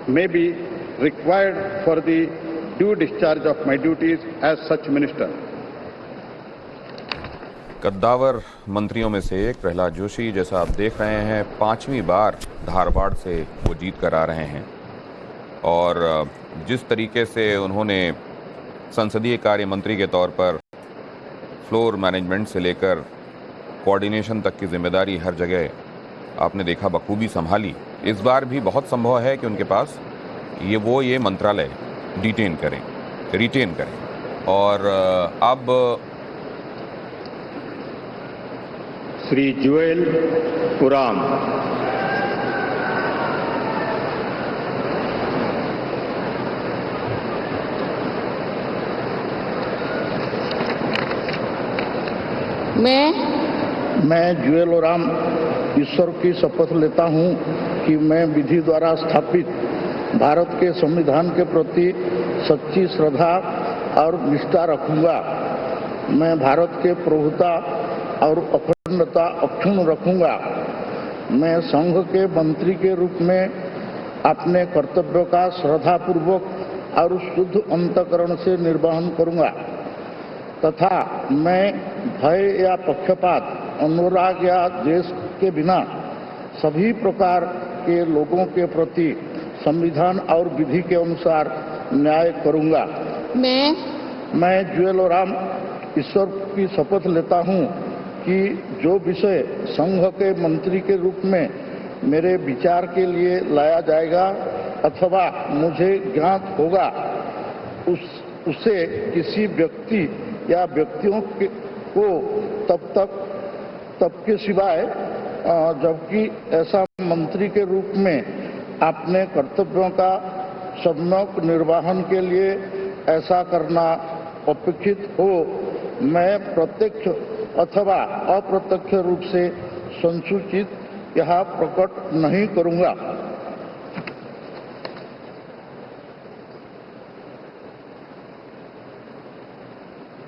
may be required for the due discharge of my duties as such Minister. कद्दावर मंत्रियों में से एक प्रहलाद जोशी, जैसा आप देख रहे हैं, 5वीं बार धारवाड़ से वो जीत कर आ रहे हैं और जिस तरीके से उन्होंने संसदीय कार्य मंत्री के तौर पर फ्लोर मैनेजमेंट से लेकर कोऑर्डिनेशन तक की जिम्मेदारी हर जगह आपने देखा बखूबी संभाली, इस बार भी बहुत संभव है कि उनके पास ये मंत्रालय रिटेन करें। और अब श्री जुएल उराम। मैं जुएल ओराम ईश्वर की शपथ लेता हूं कि मैं विधि द्वारा स्थापित भारत के संविधान के प्रति सच्ची श्रद्धा और निष्ठा रखूंगा। मैं भारत के प्रभुता और अखंडता अक्षुण्ण रखूंगा। मैं संघ के मंत्री के रूप में अपने कर्तव्यों का श्रद्धापूर्वक और शुद्ध अंतःकरण से निर्वहन करूंगा तथा मैं भय या पक्षपात अनुराग या द्वेष के बिना सभी प्रकार के लोगों के प्रति संविधान और विधि के अनुसार न्याय करूंगा। मैं जुएल ओराम ईश्वर की शपथ लेता हूं कि जो विषय संघ के मंत्री के रूप में मेरे विचार के लिए लाया जाएगा अथवा मुझे ज्ञात होगा उसे किसी व्यक्ति या व्यक्तियों को तब के सिवाय जबकि ऐसा मंत्री के रूप में अपने कर्तव्यों का सम्यक निर्वहन के लिए ऐसा करना अपेक्षित हो, मैं प्रत्यक्ष अथवा अप्रत्यक्ष रूप से संसूचित यह प्रकट नहीं करूंगा।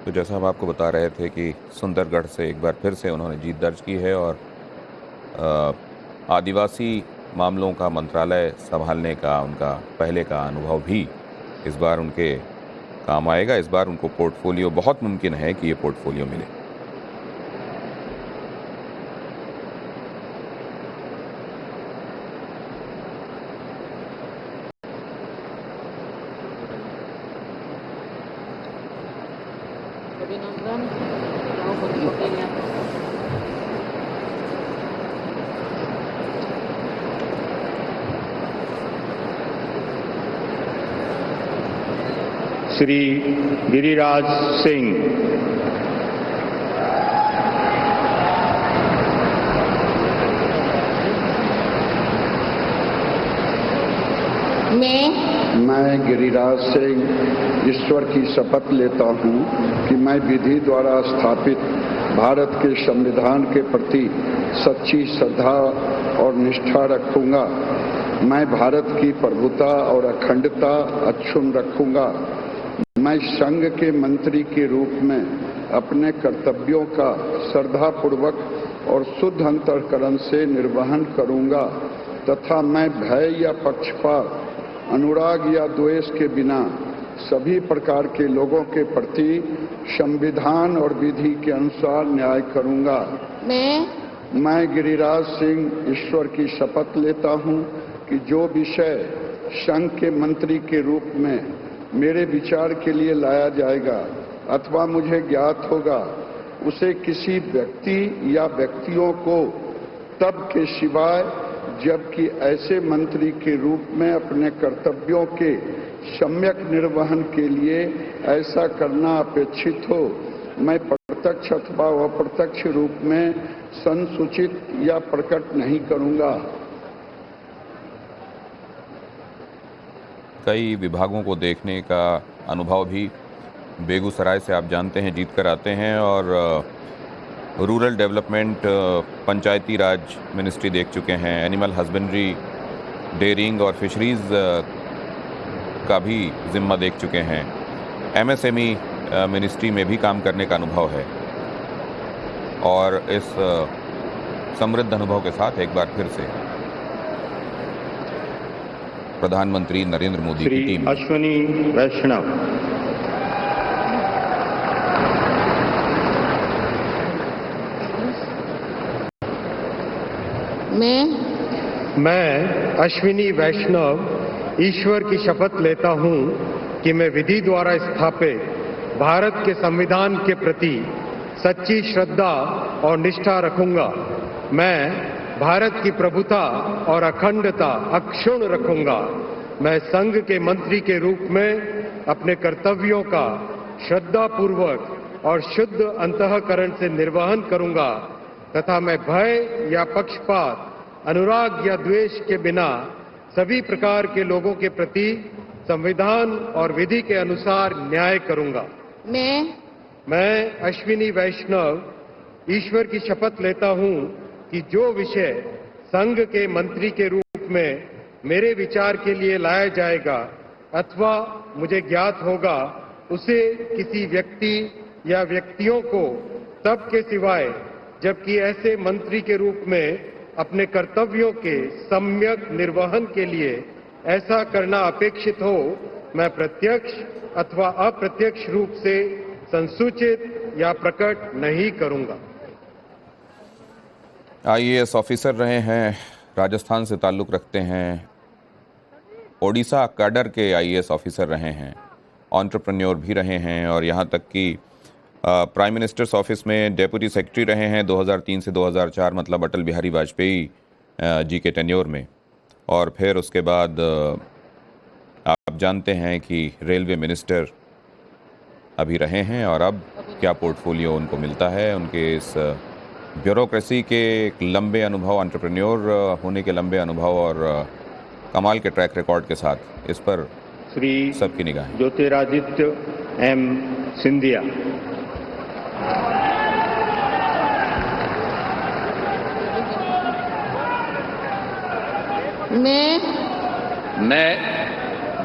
तो जैसा हम आपको बता रहे थे कि सुंदरगढ़ से एक बार फिर से उन्होंने जीत दर्ज की है और आदिवासी मामलों का मंत्रालय संभालने का उनका पहले का अनुभव भी इस बार उनके काम आएगा। इस बार उनको पोर्टफोलियो, बहुत मुमकिन है कि ये पोर्टफोलियो मिले। श्री गिरिराज सिंह, मैं गिरिराज सिंह ईश्वर की शपथ लेता हूं कि मैं विधि द्वारा स्थापित भारत के संविधान के प्रति सच्ची श्रद्धा और निष्ठा रखूंगा। मैं भारत की प्रभुता और अखंडता अक्षुण्ण रखूंगा। मैं संघ के मंत्री के रूप में अपने कर्तव्यों का श्रद्धापूर्वक और शुद्ध अंतःकरण से निर्वहन करूंगा तथा मैं भय या पक्षपात, अनुराग या द्वेष के बिना सभी प्रकार के लोगों के प्रति संविधान और विधि के अनुसार न्याय करूंगा। मैं गिरिराज सिंह ईश्वर की शपथ लेता हूं कि जो विषय संघ के मंत्री के रूप में मेरे विचार के लिए लाया जाएगा अथवा मुझे ज्ञात होगा उसे किसी व्यक्ति या व्यक्तियों को तब के सिवाय जबकि ऐसे मंत्री के रूप में अपने कर्तव्यों के सम्यक निर्वहन के लिए ऐसा करना अपेक्षित हो, मैं प्रत्यक्ष अथवा अप्रत्यक्ष रूप में संसूचित या प्रकट नहीं करूंगा। कई विभागों को देखने का अनुभव भी बेगूसराय से आप जानते हैं जीत कर आते हैं और रूरल डेवलपमेंट, पंचायती राज मिनिस्ट्री देख चुके हैं, एनिमल हस्बेंड्री, डेयरिंग और फिशरीज़ का भी जिम्मा देख चुके हैं, एमएसएमई मिनिस्ट्री में भी काम करने का अनुभव है और इस समृद्ध अनुभव के साथ एक बार फिर से प्रधानमंत्री नरेंद्र मोदी की टीम अश्विनी वैष्णव, मैं अश्विनी वैष्णव ईश्वर की शपथ लेता हूं कि मैं विधि द्वारा स्थापित भारत के संविधान के प्रति सच्ची श्रद्धा और निष्ठा रखूंगा। मैं भारत की प्रभुता और अखंडता अक्षुण्ण रखूंगा। मैं संघ के मंत्री के रूप में अपने कर्तव्यों का श्रद्धापूर्वक और शुद्ध अंतःकरण से निर्वहन करूंगा तथा मैं भय या पक्षपात, अनुराग या द्वेष के बिना सभी प्रकार के लोगों के प्रति संविधान और विधि के अनुसार न्याय करूंगा। मैं अश्विनी वैष्णव ईश्वर की शपथ लेता हूं कि जो विषय संघ के मंत्री के रूप में मेरे विचार के लिए लाया जाएगा अथवा मुझे ज्ञात होगा उसे किसी व्यक्ति या व्यक्तियों को तब के सिवाय जबकि ऐसे मंत्री के रूप में अपने कर्तव्यों के सम्यक निर्वहन के लिए ऐसा करना अपेक्षित हो, मैं प्रत्यक्ष अथवा अप्रत्यक्ष रूप से संसूचित या प्रकट नहीं करूंगा। आईएएस ऑफिसर रहे हैं, राजस्थान से ताल्लुक़ रखते हैं, ओडिशा कैडर के आईएएस ऑफिसर रहे हैं, एंटरप्रेन्योर भी रहे हैं और यहाँ तक कि प्राइम मिनिस्टर्स ऑफिस में डेप्यूटी सेक्रेटरी रहे हैं 2003 से 2004, मतलब अटल बिहारी वाजपेयी जी के टेन्योर में। और फिर उसके बाद आप जानते हैं कि रेलवे मिनिस्टर अभी रहे हैं और अब क्या पोर्टफोलियो उनको मिलता है, उनके इस ब्यूरोक्रेसी के एक लंबे अनुभव, एंटरप्रेन्योर होने के लंबे अनुभव और कमाल के ट्रैक रिकॉर्ड के साथ इस पर श्री सबकी निगाहें। ज्योतिरादित्य एम सिंधिया। मैं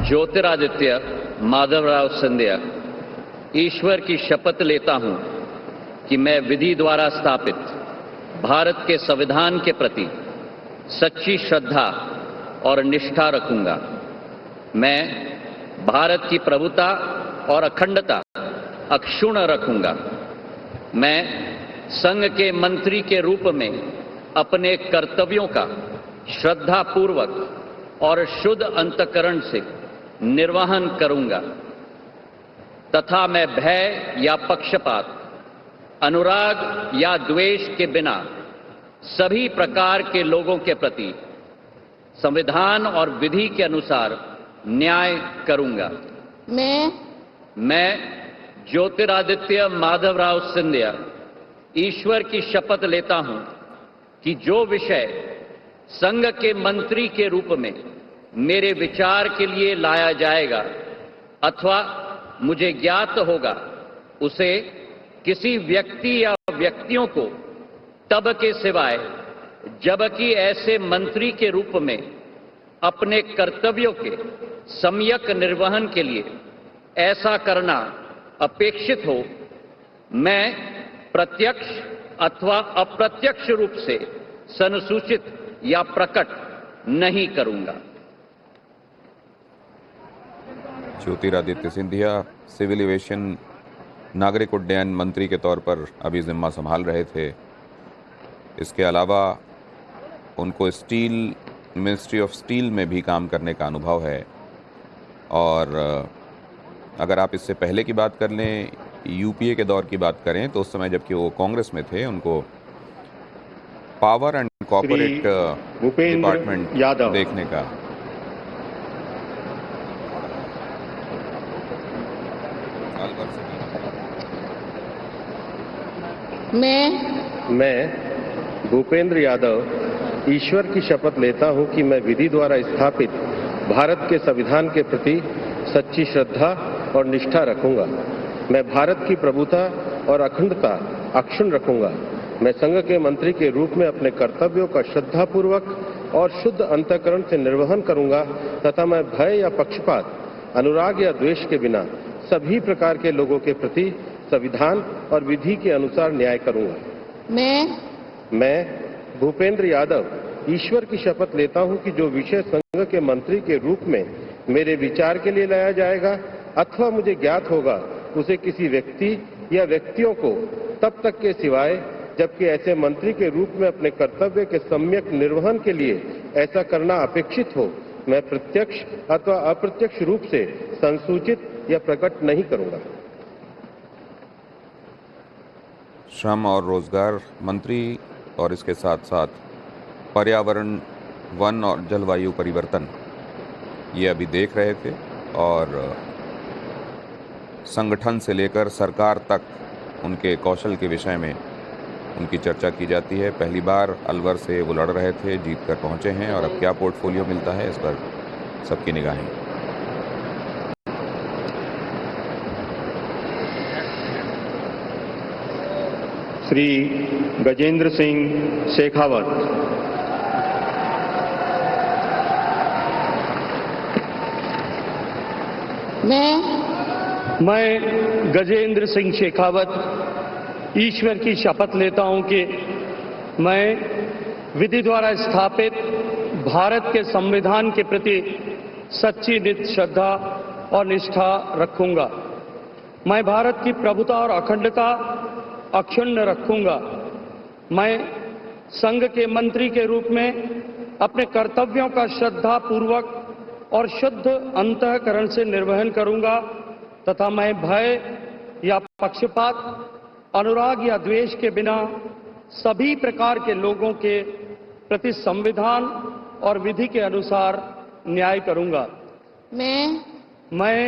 ज्योतिरादित्य माधवराव सिंधिया ईश्वर की शपथ लेता हूं कि मैं विधि द्वारा स्थापित भारत के संविधान के प्रति सच्ची श्रद्धा और निष्ठा रखूंगा। मैं भारत की प्रभुता और अखंडता अक्षुण्ण रखूंगा। मैं संघ के मंत्री के रूप में अपने कर्तव्यों का श्रद्धापूर्वक और शुद्ध अंतःकरण से निर्वहन करूंगा तथा मैं भय या पक्षपात, अनुराग या द्वेष के बिना सभी प्रकार के लोगों के प्रति संविधान और विधि के अनुसार न्याय करूंगा। मैं ज्योतिरादित्य माधवराव सिंधिया ईश्वर की शपथ लेता हूं कि जो विषय संघ के मंत्री के रूप में मेरे विचार के लिए लाया जाएगा अथवा मुझे ज्ञात होगा, उसे किसी व्यक्ति या व्यक्तियों को तब के सिवाय जबकि ऐसे मंत्री के रूप में अपने कर्तव्यों के सम्यक निर्वहन के लिए ऐसा करना अपेक्षित हो, मैं प्रत्यक्ष अथवा अप्रत्यक्ष रूप से संसूचित या प्रकट नहीं करूंगा। ज्योतिरादित्य सिंधिया सिविल एविएशन नागरिक उड्डयन मंत्री के तौर पर अभी जिम्मा संभाल रहे थे। इसके अलावा उनको स्टील, मिनिस्ट्री ऑफ स्टील में भी काम करने का अनुभव है। और अगर आप इससे पहले की बात कर लें, यूपीए के दौर की बात करें, तो उस समय जबकि वो कांग्रेस में थे, उनको पावर एंड कॉर्पोरेट डिपार्टमेंट देखने का मैं भूपेंद्र यादव ईश्वर की शपथ लेता हूं कि मैं विधि द्वारा स्थापित भारत के संविधान के प्रति सच्ची श्रद्धा और निष्ठा रखूंगा। मैं भारत की प्रभुता और अखंडता अक्षुण्ण रखूंगा। मैं संघ के मंत्री के रूप में अपने कर्तव्यों का श्रद्धापूर्वक और शुद्ध अंतःकरण से निर्वहन करूंगा तथा मैं भय या पक्षपात, अनुराग या द्वेष के बिना सभी प्रकार के लोगों के प्रति संविधान और विधि के अनुसार न्याय करूंगा। मैं भूपेंद्र यादव ईश्वर की शपथ लेता हूं कि जो विषय संघ के मंत्री के रूप में मेरे विचार के लिए लाया जाएगा अथवा मुझे ज्ञात होगा, उसे किसी व्यक्ति या व्यक्तियों को तब तक के सिवाय जबकि ऐसे मंत्री के रूप में अपने कर्तव्य के सम्यक निर्वहन के लिए ऐसा करना अपेक्षित हो, मैं प्रत्यक्ष अथवा अप्रत्यक्ष रूप से संसूचित या प्रकट नहीं करूंगा। श्रम और रोजगार मंत्री और इसके साथ साथ पर्यावरण, वन और जलवायु परिवर्तन ये अभी देख रहे थे और संगठन से लेकर सरकार तक उनके कौशल के विषय में उनकी चर्चा की जाती है। पहली बार अलवर से वो लड़ रहे थे, जीत कर पहुंचे हैं और अब क्या पोर्टफोलियो मिलता है, इस पर सबकी निगाहें। श्री गजेंद्र सिंह शेखावत। मैं गजेंद्र सिंह शेखावत ईश्वर की शपथ लेता हूं कि मैं विधि द्वारा स्थापित भारत के संविधान के प्रति सच्ची नित्य श्रद्धा और निष्ठा रखूंगा। मैं भारत की प्रभुता और अखंडता अक्षुण्ण रखूंगा। मैं संघ के मंत्री के रूप में अपने कर्तव्यों का श्रद्धा पूर्वक और शुद्ध अंतःकरण से निर्वहन करूंगा तथा मैं भय या पक्षपात, अनुराग या द्वेष के बिना सभी प्रकार के लोगों के प्रति संविधान और विधि के अनुसार न्याय करूंगा। मैं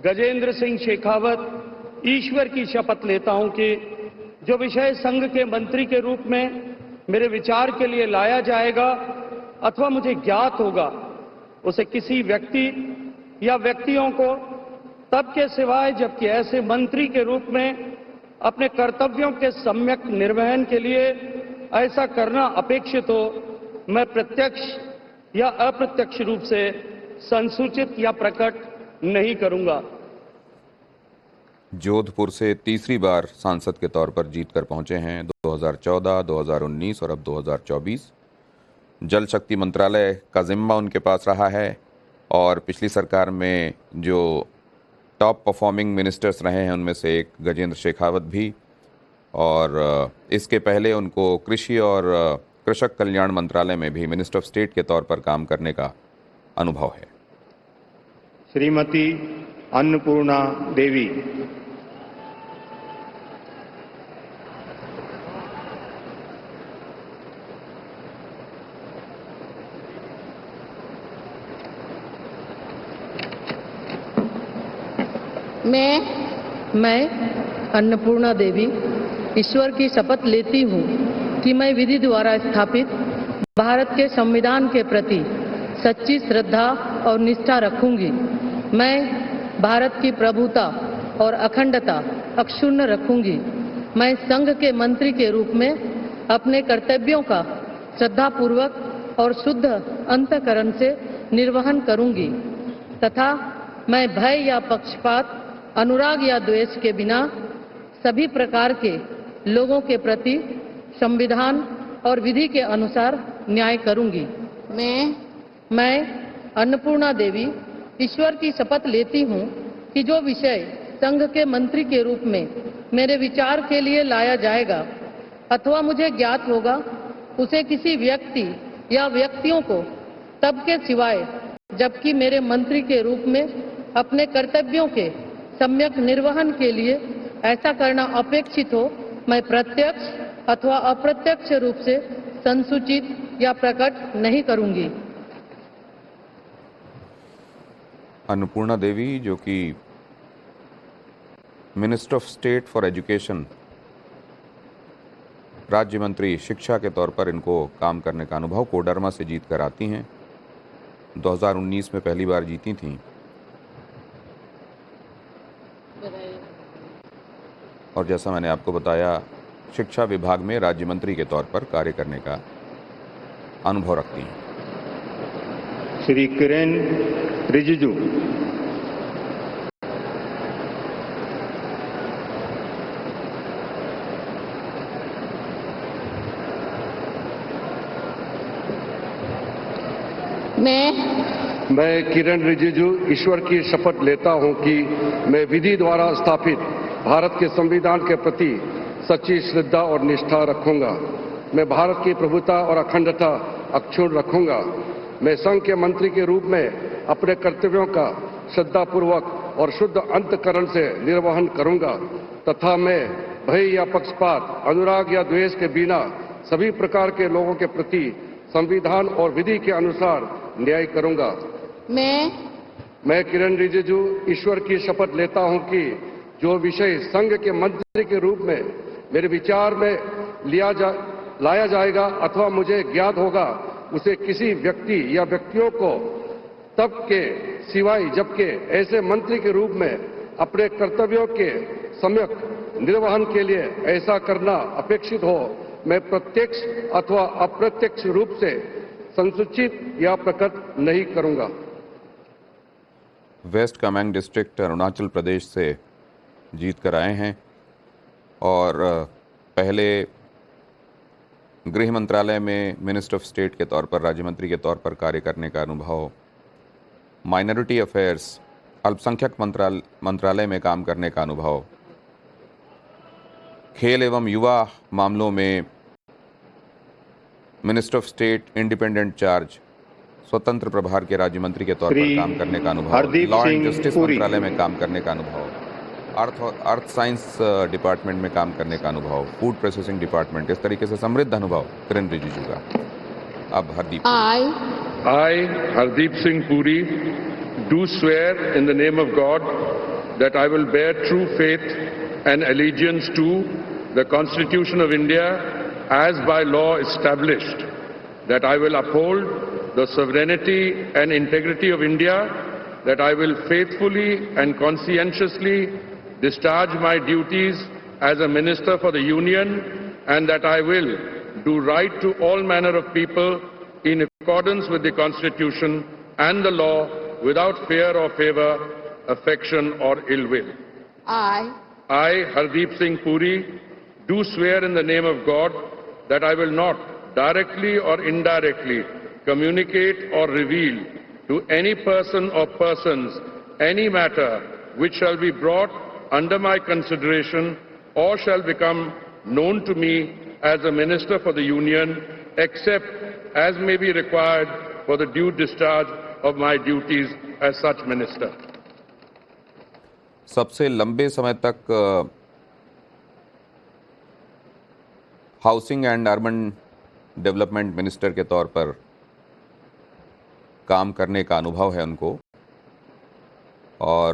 गजेंद्र सिंह शेखावत ईश्वर की शपथ लेता हूं कि जो विषय संघ के मंत्री के रूप में मेरे विचार के लिए लाया जाएगा अथवा मुझे ज्ञात होगा, उसे किसी व्यक्ति या व्यक्तियों को तब के सिवाय जबकि ऐसे मंत्री के रूप में अपने कर्तव्यों के सम्यक निर्वहन के लिए ऐसा करना अपेक्षित हो, मैं प्रत्यक्ष या अप्रत्यक्ष रूप से संसूचित या प्रकट नहीं करूंगा। जोधपुर से तीसरी बार सांसद के तौर पर जीत कर पहुंचे हैं। 2014, 2019 और अब 2024 जल शक्ति मंत्रालय का जिम्मा उनके पास रहा है और पिछली सरकार में जो टॉप परफॉर्मिंग मिनिस्टर्स रहे हैं उनमें से एक गजेंद्र शेखावत भी, और इसके पहले उनको कृषि और कृषक कल्याण मंत्रालय में भी मिनिस्टर ऑफ स्टेट के तौर पर काम करने का अनुभव है। श्रीमती अन्नपूर्णा देवी। मैं अन्नपूर्णा देवी ईश्वर की शपथ लेती हूँ कि मैं विधि द्वारा स्थापित भारत के संविधान के प्रति सच्ची श्रद्धा और निष्ठा रखूंगी। मैं भारत की प्रभुता और अखंडता अक्षुण्ण रखूंगी। मैं संघ के मंत्री के रूप में अपने कर्तव्यों का श्रद्धापूर्वक और शुद्ध अंतःकरण से निर्वहन करूंगी तथा मैं भय या पक्षपात, अनुराग या द्वेष के बिना सभी प्रकार के लोगों के प्रति संविधान और विधि के अनुसार न्याय करूंगी। मैं अन्नपूर्णा देवी ईश्वर की शपथ लेती हूँ कि जो विषय संघ के मंत्री के रूप में मेरे विचार के लिए लाया जाएगा अथवा मुझे ज्ञात होगा, उसे किसी व्यक्ति या व्यक्तियों को तब के सिवाय जबकि मेरे मंत्री के रूप में अपने कर्तव्यों के सम्यक निर्वहन के लिए ऐसा करना अपेक्षित हो, मैं प्रत्यक्ष अथवा अप्रत्यक्ष रूप से संसूचित या प्रकट नहीं करूंगी। अन्नपूर्णा देवी जो कि minister of state for education, राज्य मंत्री शिक्षा के तौर पर इनको काम करने का अनुभव कोडरमा से जीत कर आती हैं। 2019 में पहली बार जीती थीं और जैसा मैंने आपको बताया शिक्षा विभाग में राज्य मंत्री के तौर पर कार्य करने का अनुभव रखती हैं। श्री किरेन रिजिजू। मैं किरण रिजिजू ईश्वर की शपथ लेता हूं कि मैं विधि द्वारा स्थापित भारत के संविधान के प्रति सच्ची श्रद्धा और निष्ठा रखूंगा। मैं भारत की प्रभुता और अखंडता अक्षुण्ण रखूंगा। मैं संघ के मंत्री के रूप में अपने कर्तव्यों का श्रद्धापूर्वक और शुद्ध अंतःकरण से निर्वहन करूंगा तथा मैं भय या पक्षपात, अनुराग या द्वेष के बिना सभी प्रकार के लोगों के प्रति संविधान और विधि के अनुसार न्याय करूंगा। मैं किरण रिजिजू ईश्वर की शपथ लेता हूं कि जो विषय संघ के मंत्री के रूप में मेरे विचार में लाया जाएगा अथवा मुझे ज्ञात होगा, उसे किसी व्यक्ति या व्यक्तियों को तब के सिवाय जबकि ऐसे मंत्री के रूप में अपने कर्तव्यों के सम्यक निर्वहन के लिए ऐसा करना अपेक्षित हो, मैं प्रत्यक्ष अथवा अप्रत्यक्ष रूप से संसूचित या प्रकट नहीं करूंगा। वेस्ट कामेंग डिस्ट्रिक्ट अरुणाचल प्रदेश से जीत कर आए हैं और पहले गृह मंत्रालय में मिनिस्टर ऑफ स्टेट के तौर पर, राज्य मंत्री के तौर पर कार्य करने का अनुभव, माइनॉरिटी अफेयर्स, अल्पसंख्यक मंत्रालय में काम करने का अनुभव, खेल एवं युवा मामलों में minister of state independent charge, स्वतंत्र प्रभार के राज्य मंत्री के तौर पर श्री काम करने का अनुभव, Hardeep law and Singh justice Puri. मंत्रालय में काम करने का अनुभव, अर्थ साइंस डिपार्टमेंट में काम करने का अनुभव, फूड प्रोसेसिंग डिपार्टमेंट, इस तरीके से समृद्ध अनुभव किरण रिजिजू का। अब Hardeep. I, Hardeep Singh Puri, do swear in the name of God that I will bear true faith and allegiance to the Constitution of India as by law established, that I will uphold the sovereignty and integrity of India, that I will faithfully and conscientiously discharge my duties as a Minister for the Union, and that I will do right to all manner of people in accordance with the Constitution and the law without fear or favor, affection or ill will. I, Hardeep Singh Puri, do swear in the name of God that I will not directly or indirectly communicate or reveal to any person or persons any matter which shall be brought under my consideration or shall become known to me as a Minister for the Union, except as may be required for the due discharge of my duties as such Minister. सबसे लंबे समय तक housing and urban development minister के तौर पर काम करने का अनुभव है उनको, और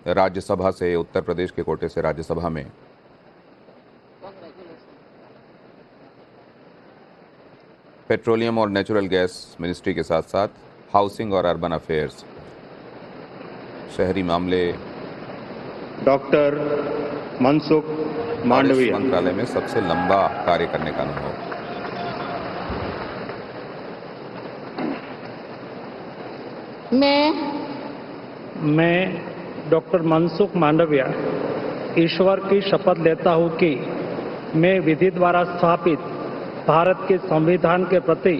राज्यसभा से, उत्तर प्रदेश के कोटे से राज्यसभा में पेट्रोलियम और नेचुरल गैस मिनिस्ट्री के साथ साथ हाउसिंग और अर्बन अफेयर्स, शहरी मामले, डॉक्टर मनसुख मांडविया मंत्रालय में सबसे लंबा कार्य करने का अनुभव। मैं डॉक्टर मनसुख मांडविया ईश्वर की शपथ लेता हूं कि मैं विधि द्वारा स्थापित भारत के संविधान के प्रति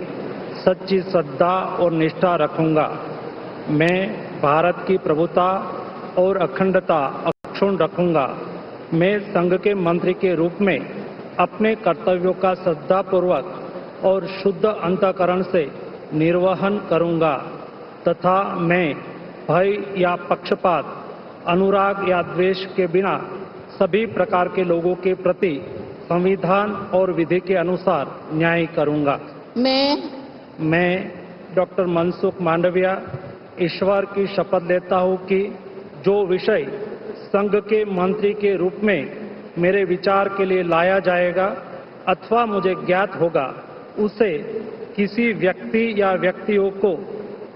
सच्ची श्रद्धा और निष्ठा रखूंगा। मैं भारत की प्रभुता और अखंडता अक्षुण्ण रखूंगा। मैं संघ के मंत्री के रूप में अपने कर्तव्यों का श्रद्धापूर्वक और शुद्ध अंतःकरण से निर्वहन करूंगा तथा मैं भय या पक्षपात, अनुराग या द्वेष के बिना सभी प्रकार के लोगों के प्रति संविधान और विधि के अनुसार न्याय करूंगा। मैं डॉक्टर मनसुख मांडविया ईश्वर की शपथ लेता हूं कि जो विषय संघ के मंत्री के रूप में मेरे विचार के लिए लाया जाएगा अथवा मुझे ज्ञात होगा, उसे किसी व्यक्ति या व्यक्तियों को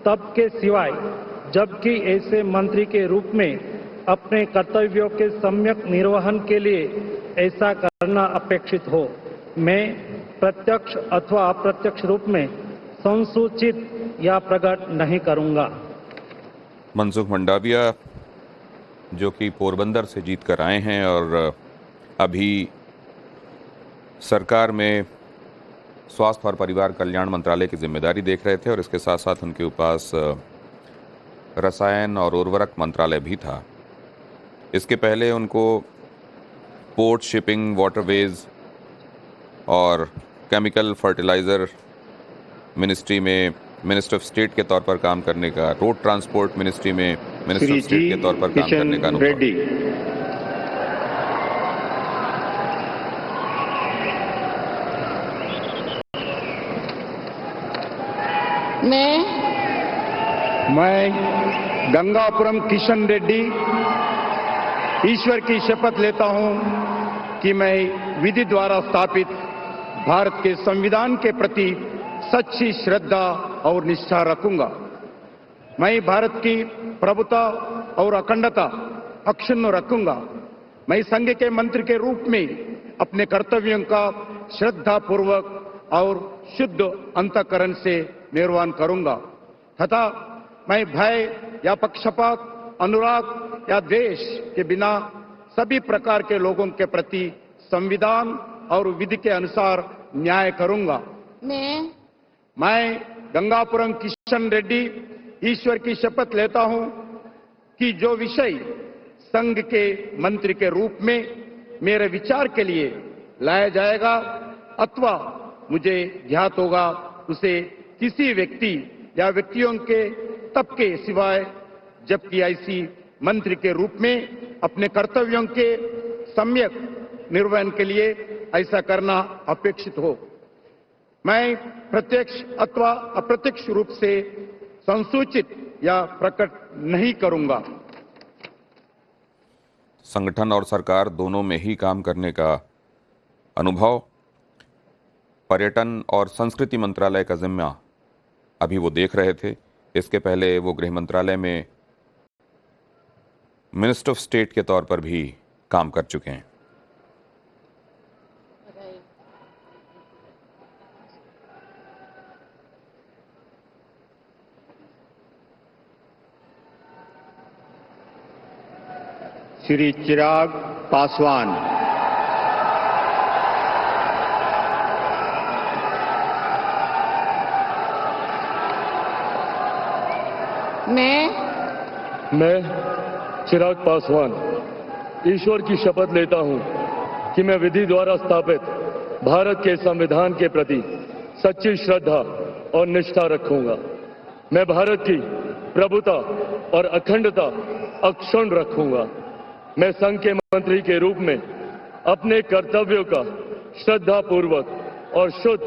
तब के सिवाय जबकि ऐसे मंत्री के रूप में अपने कर्तव्यों के सम्यक निर्वहन के लिए ऐसा करना अपेक्षित हो, मैं प्रत्यक्ष अथवा अप्रत्यक्ष रूप में संसूचित या प्रकट नहीं करूंगा। मनसुख मंडाविया जो कि पोरबंदर से जीत कर आए हैं और अभी सरकार में स्वास्थ्य और परिवार कल्याण मंत्रालय की जिम्मेदारी देख रहे थे, और इसके साथ साथ उनके पास रसायन और उर्वरक मंत्रालय भी था। इसके पहले उनको पोर्ट, शिपिंग, वाटरवेज और केमिकल फर्टिलाइज़र मिनिस्ट्री में मिनिस्टर ऑफ स्टेट के तौर पर काम करने का, रोड ट्रांसपोर्ट मिनिस्ट्री में मिनिस्टर ऑफ स्टेट के तौर पर काम करने का अनुभव। मैं गंगापुरम किशन रेड्डी ईश्वर की शपथ लेता हूं कि मैं विधि द्वारा स्थापित भारत के संविधान के प्रति सच्ची श्रद्धा और निष्ठा रखूंगा। मैं भारत की प्रभुता और अखंडता अक्षुण्ण रखूंगा। मैं संघ के मंत्री के रूप में अपने कर्तव्यों का श्रद्धापूर्वक और शुद्ध अंतःकरण से निर्वहन करूंगा तथा मैं भय या पक्षपात, अनुराग या द्वेष के बिना सभी प्रकार के लोगों के प्रति संविधान और विधि के अनुसार न्याय करूंगा। मैं गंगापुरम किशन रेड्डी ईश्वर की शपथ लेता हूं कि जो विषय संघ के मंत्री के रूप में मेरे विचार के लिए लाया जाएगा अथवा मुझे ज्ञात होगा उसे किसी व्यक्ति या व्यक्तियों के तबके सिवाय जबकि ऐसी मंत्री के रूप में अपने कर्तव्यों के सम्यक निर्वहन के लिए ऐसा करना अपेक्षित हो। मैं प्रत्यक्ष अथवा अप्रत्यक्ष रूप से संसूचित या प्रकट नहीं करूंगा। संगठन और सरकार दोनों में ही काम करने का अनुभव पर्यटन और संस्कृति मंत्रालय का जिम्मा अभी वो देख रहे थे। इसके पहले वो गृह मंत्रालय में मिनिस्टर ऑफ स्टेट के तौर पर भी काम कर चुके हैं। श्री चिराग पासवान। मैं चिराग पासवान ईश्वर की शपथ लेता हूं कि मैं विधि द्वारा स्थापित भारत के संविधान के प्रति सच्ची श्रद्धा और निष्ठा रखूंगा। मैं भारत की प्रभुता और अखंडता अक्षुण्ण रखूंगा। मैं संघ के मंत्री के रूप में अपने कर्तव्यों का श्रद्धापूर्वक और शुद्ध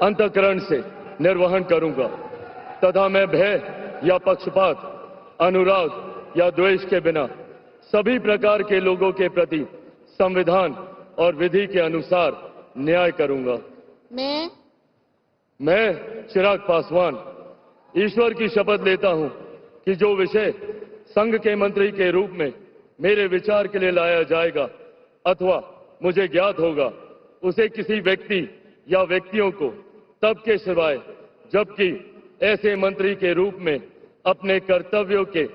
अंतःकरण से निर्वहन करूंगा तथा मैं भय या पक्षपात, अनुराग या द्वेष के बिना सभी प्रकार के लोगों के प्रति संविधान और विधि के अनुसार न्याय करूंगा। मैं चिराग पासवान ईश्वर की शपथ लेता हूं कि जो विषय संघ के मंत्री के रूप में मेरे विचार के लिए लाया जाएगा अथवा मुझे ज्ञात होगा उसे किसी व्यक्ति या व्यक्तियों को तब के सिवाय जबकि ऐसे मंत्री के रूप में अपने कर्तव्यों के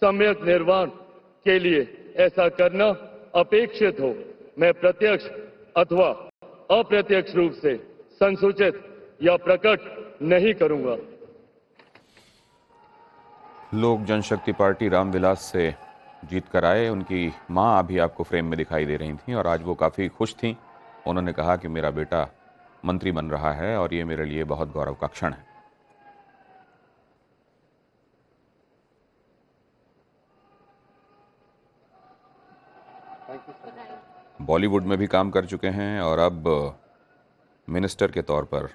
सम्यक निर्वहन के लिए ऐसा करना अपेक्षित हो, मैं प्रत्यक्ष अथवा अप्रत्यक्ष रूप से संसूचित या प्रकट नहीं करूंगा। लोक जनशक्ति पार्टी रामविलास से जीत कर आए। उनकी मां अभी आपको फ्रेम में दिखाई दे रही थी और आज वो काफ़ी खुश थीं। उन्होंने कहा कि मेरा बेटा मंत्री बन रहा है और ये मेरे लिए बहुत गौरव का क्षण है। बॉलीवुड में भी काम कर चुके हैं और अब मिनिस्टर के तौर पर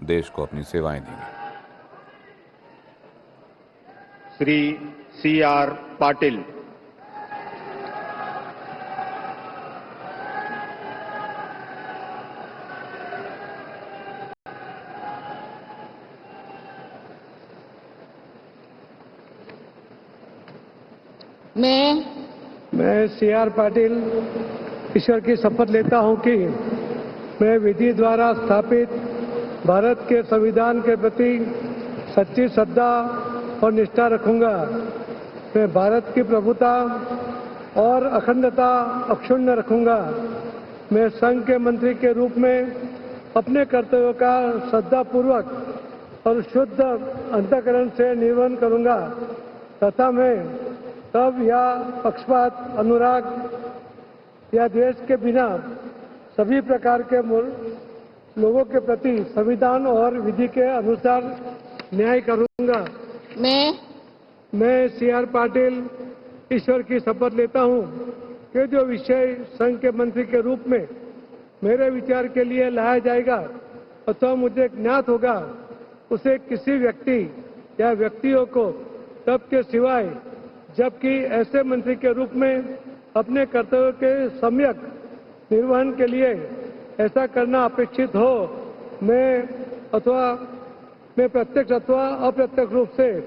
देश को अपनी सेवाएं देंगे। श्री C.R. पाटिल। मैं C.R. पाटिल ईश्वर की शपथ लेता हूं कि मैं विधि द्वारा स्थापित भारत के संविधान के प्रति सच्ची श्रद्धा और निष्ठा रखूंगा। मैं भारत की प्रभुता और अखंडता अक्षुण्ण रखूंगा। मैं संघ के मंत्री के रूप में अपने कर्तव्यों का श्रद्धापूर्वक और शुद्ध अंतःकरण से निर्वहन करूंगा तथा मैं तब या पक्षपात, अनुराग या द्वेष के बिना सभी प्रकार के लोगों के प्रति संविधान और विधि के अनुसार न्याय करूंगा। मैं C.R. पाटिल ईश्वर की शपथ लेता हूं कि जो विषय संघ के मंत्री के रूप में मेरे विचार के लिए लाया जाएगा अथवा मुझे ज्ञात होगा उसे किसी व्यक्ति या व्यक्तियों को तब के सिवाय जबकि ऐसे मंत्री के रूप में अपने कर्तव्यों के सम्यक निर्वहन के लिए ऐसा करना अपेक्षित हो, मैं प्रत्यक्ष अथवा अप्रत्यक्ष रूप से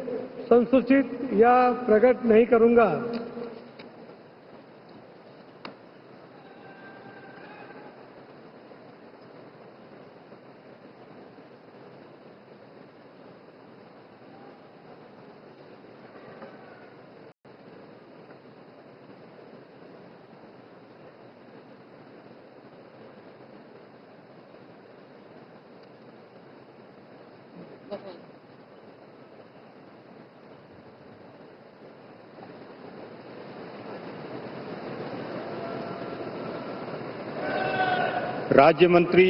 संसूचित या प्रकट नहीं करूंगा। राज्य मंत्री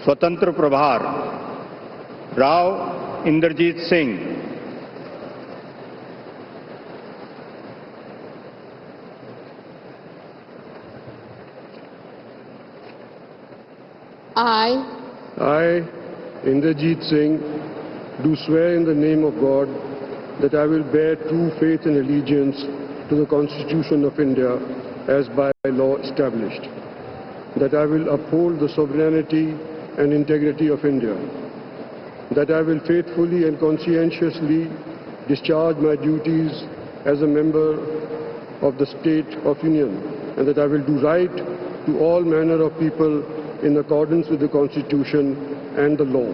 स्वतंत्र प्रभार Rao Inderjit Singh. I, Inderjeet Singh, do swear in the name of God that I will bear true faith and allegiance to the Constitution of India as by law established, that I will uphold the sovereignty and integrity of India, that I will faithfully and conscientiously discharge my duties as a member of the State of Union, and that I will do right to all manner of people in accordance with the Constitution and the law,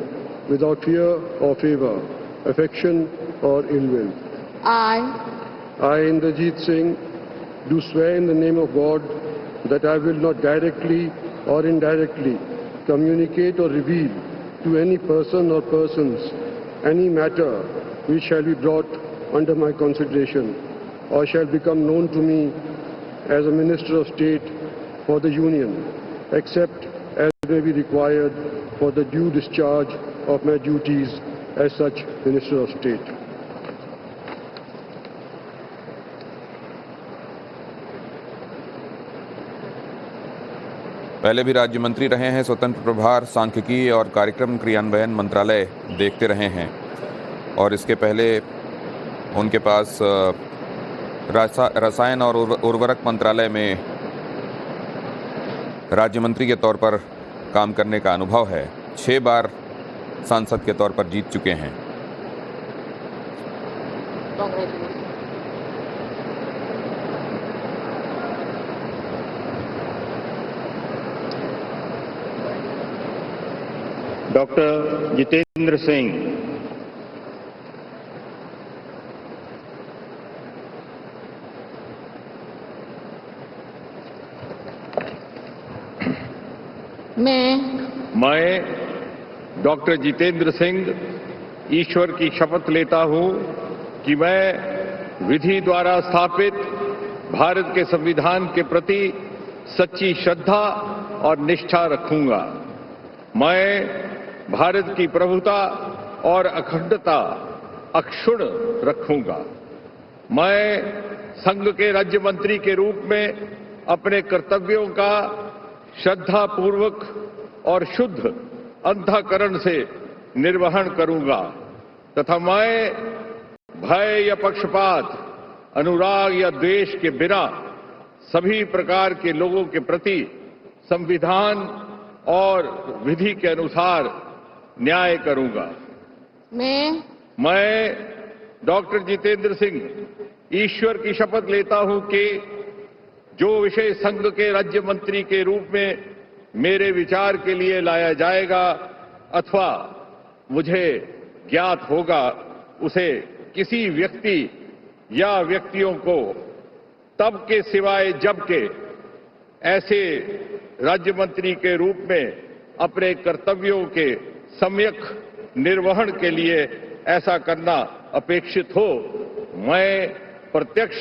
without fear or favor, affection or ill will. I, Inderjeet Singh, do swear in the name of God that I will not directly or indirectly communicate or reveal to any person or persons any matter which shall be brought under my consideration or shall become known to me as a Minister of State for the Union, except as may be required for the due discharge of my duties as such Minister of State. पहले भी राज्य मंत्री रहे हैं, स्वतंत्र प्रभार सांख्यिकी और कार्यक्रम क्रियान्वयन मंत्रालय देखते रहे हैं, और इसके पहले उनके पास रसायन और उर्वरक मंत्रालय में राज्य मंत्री के तौर पर काम करने का अनुभव है। 6 बार सांसद के तौर पर जीत चुके हैं। डॉक्टर जितेंद्र सिंह। मैं डॉक्टर जितेंद्र सिंह ईश्वर की शपथ लेता हूं कि मैं विधि द्वारा स्थापित भारत के संविधान के प्रति सच्ची श्रद्धा और निष्ठा रखूंगा। मैं भारत की प्रभुता और अखंडता अक्षुण्ण रखूंगा। मैं संघ के राज्य मंत्री के रूप में अपने कर्तव्यों का श्रद्धापूर्वक और शुद्ध अंतःकरण से निर्वहन करूंगा तथा मैं भय या पक्षपात, अनुराग या द्वेष के बिना सभी प्रकार के लोगों के प्रति संविधान और विधि के अनुसार न्याय करूंगा। मैं डॉक्टर जितेंद्र सिंह ईश्वर की शपथ लेता हूं कि जो विषय संघ के राज्य मंत्री के रूप में मेरे विचार के लिए लाया जाएगा अथवा मुझे ज्ञात होगा, उसे किसी व्यक्ति या व्यक्तियों को तब के सिवाय जब के ऐसे राज्य मंत्री के रूप में अपने कर्तव्यों के सम्यक निर्वहन के लिए ऐसा करना अपेक्षित हो, मैं प्रत्यक्ष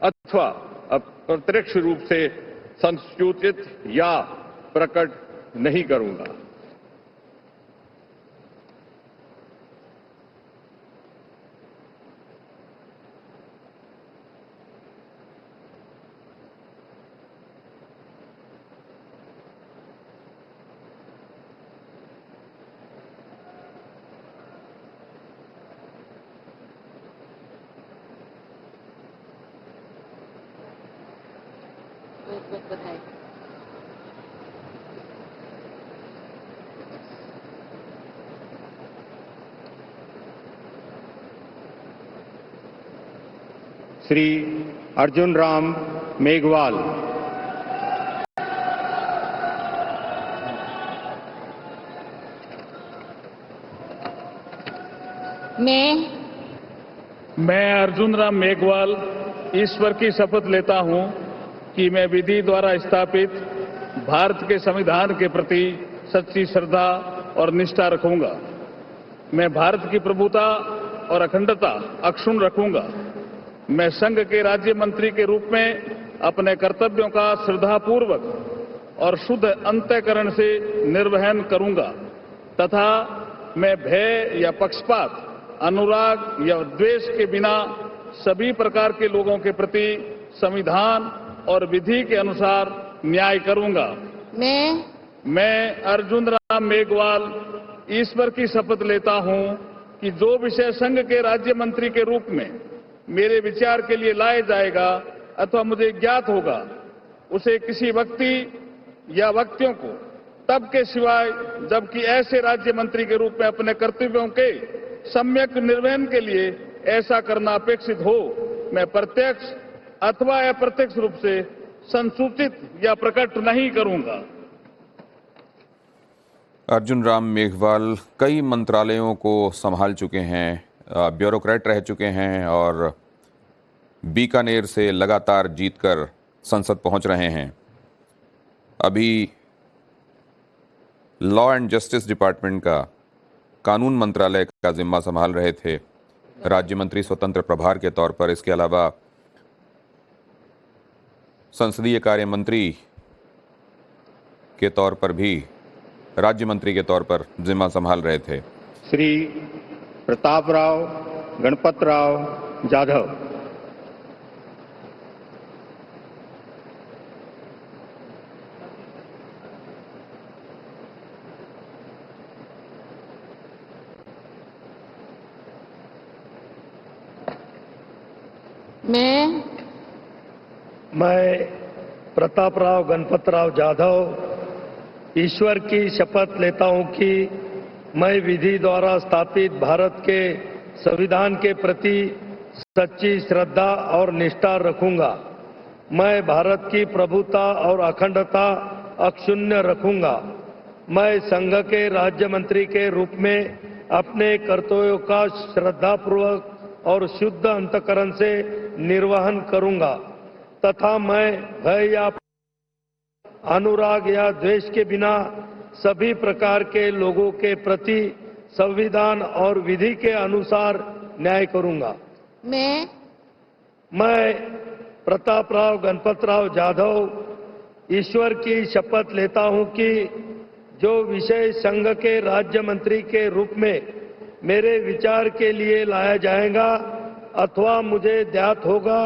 अथवा अप्रत्यक्ष रूप से संसूचित या प्रकट नहीं करूंगा। श्री अर्जुन राम मेघवाल। मैं अर्जुन राम मेघवाल ईश्वर की शपथ लेता हूं कि मैं विधि द्वारा स्थापित भारत के संविधान के प्रति सच्ची श्रद्धा और निष्ठा रखूंगा। मैं भारत की प्रभुता और अखंडता अक्षुण्ण रखूंगा। मैं संघ के राज्य मंत्री के रूप में अपने कर्तव्यों का श्रद्धापूर्वक और शुद्ध अंतःकरण से निर्वहन करूंगा। तथा मैं भय या पक्षपात, अनुराग या द्वेष के बिना सभी प्रकार के लोगों के प्रति संविधान और विधि के अनुसार न्याय करूंगा। मैं अर्जुन राम मेघवाल ईश्वर की शपथ लेता हूं कि जो विषय संघ के राज्य मंत्री के रूप में मेरे विचार के लिए लाया जाएगा अथवा मुझे ज्ञात होगा, उसे किसी व्यक्ति या व्यक्तियों को तब के सिवाय जबकि ऐसे राज्य मंत्री के रूप में अपने कर्तव्यों के सम्यक निर्वहन के लिए ऐसा करना अपेक्षित हो, मैं प्रत्यक्ष अथवा अप्रत्यक्ष रूप से संसूचित या प्रकट नहीं करूंगा। अर्जुन राम मेघवाल कई मंत्रालयों को संभाल चुके हैं, ब्यूरोक्रेट रह चुके हैं और बीकानेर से लगातार जीतकर संसद पहुंच रहे हैं। अभी लॉ एंड जस्टिस डिपार्टमेंट का कानून मंत्रालय का जिम्मा संभाल रहे थे राज्य मंत्री स्वतंत्र प्रभार के तौर पर। इसके अलावा संसदीय कार्य मंत्री के तौर पर भी राज्य मंत्री के तौर पर जिम्मा संभाल रहे थे। श्री प्रताप राव गणपत राव जाधव। मैं प्रताप राव गणपत राव जाधव ईश्वर की शपथ लेता हूं कि मैं विधि द्वारा स्थापित भारत के संविधान के प्रति सच्ची श्रद्धा और निष्ठा रखूंगा। मैं भारत की प्रभुता और अखंडता अक्षुण्ण रखूंगा। मैं संघ के राज्य मंत्री के रूप में अपने कर्तव्यों का श्रद्धापूर्वक और शुद्ध अंतःकरण से निर्वहन करूंगा तथा मैं भय या अनुराग या द्वेष के बिना सभी प्रकार के लोगों के प्रति संविधान और विधि के अनुसार न्याय करूंगा। मैं प्रताप राव गणपत राव जाधव ईश्वर की शपथ लेता हूं कि जो विषय संघ के राज्य मंत्री के रूप में मेरे विचार के लिए लाया जाएगा अथवा मुझे ज्ञात होगा,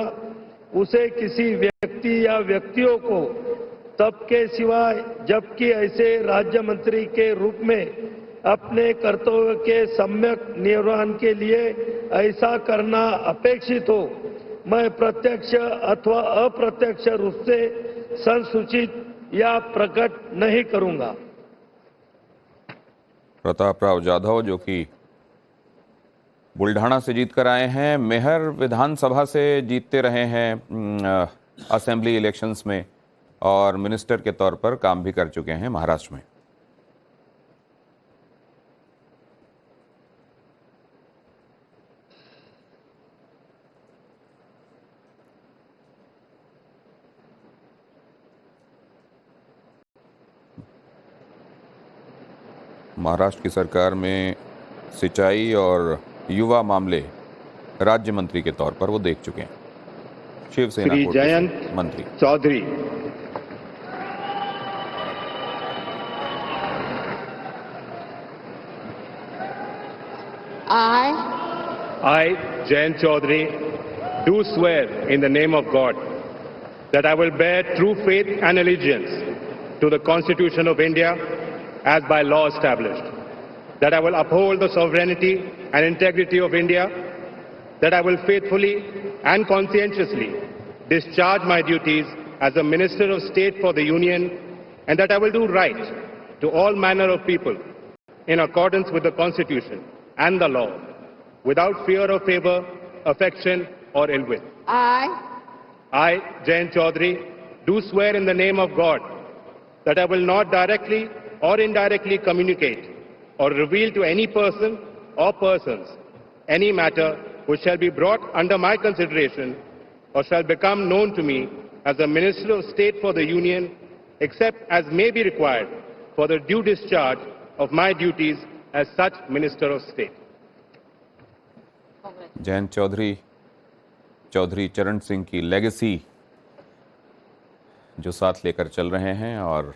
उसे किसी व्यक्ति या व्यक्तियों को तब के सिवाय जबकि ऐसे राज्य मंत्री के रूप में अपने कर्तव्य के सम्यक निर्वहन के लिए ऐसा करना अपेक्षित हो, मैं प्रत्यक्ष अथवा अप्रत्यक्ष रूप से संसूचित या प्रकट नहीं करूंगा। प्रताप राव जाधव जो कि बुल्ढाना से जीत कर आए हैं, मेहर विधानसभा से जीतते रहे हैं असेंबली इलेक्शंस में और मिनिस्टर के तौर पर काम भी कर चुके हैं महाराष्ट्र में। महाराष्ट्र की सरकार में सिंचाई और युवा मामले राज्य मंत्री के तौर पर वो देख चुके हैं। शिवसेना श्री कोटे से जयंत मंत्री Chaudhary. I, Jayant Chaudhary, do swear in the name of God that I will bear true faith and allegiance to the Constitution of India as by law established, that I will uphold the sovereignty and integrity of India, that I will faithfully and conscientiously discharge my duties as a Minister of State for the Union, and that I will do right to all manner of people in accordance with the Constitution and the law, without fear or favor, affection or ill will. I, Jayant Chaudhary, do swear in the name of God that I will not directly or indirectly communicate or reveal to any person or persons any matter which shall be brought under my consideration or shall become known to me as a Minister of State for the Union, except as may be required for the due discharge of my duties as such Minister of State. Jayant Chaudhary चरण सिंह की legacy जो साथ लेकर चल रहे हैं और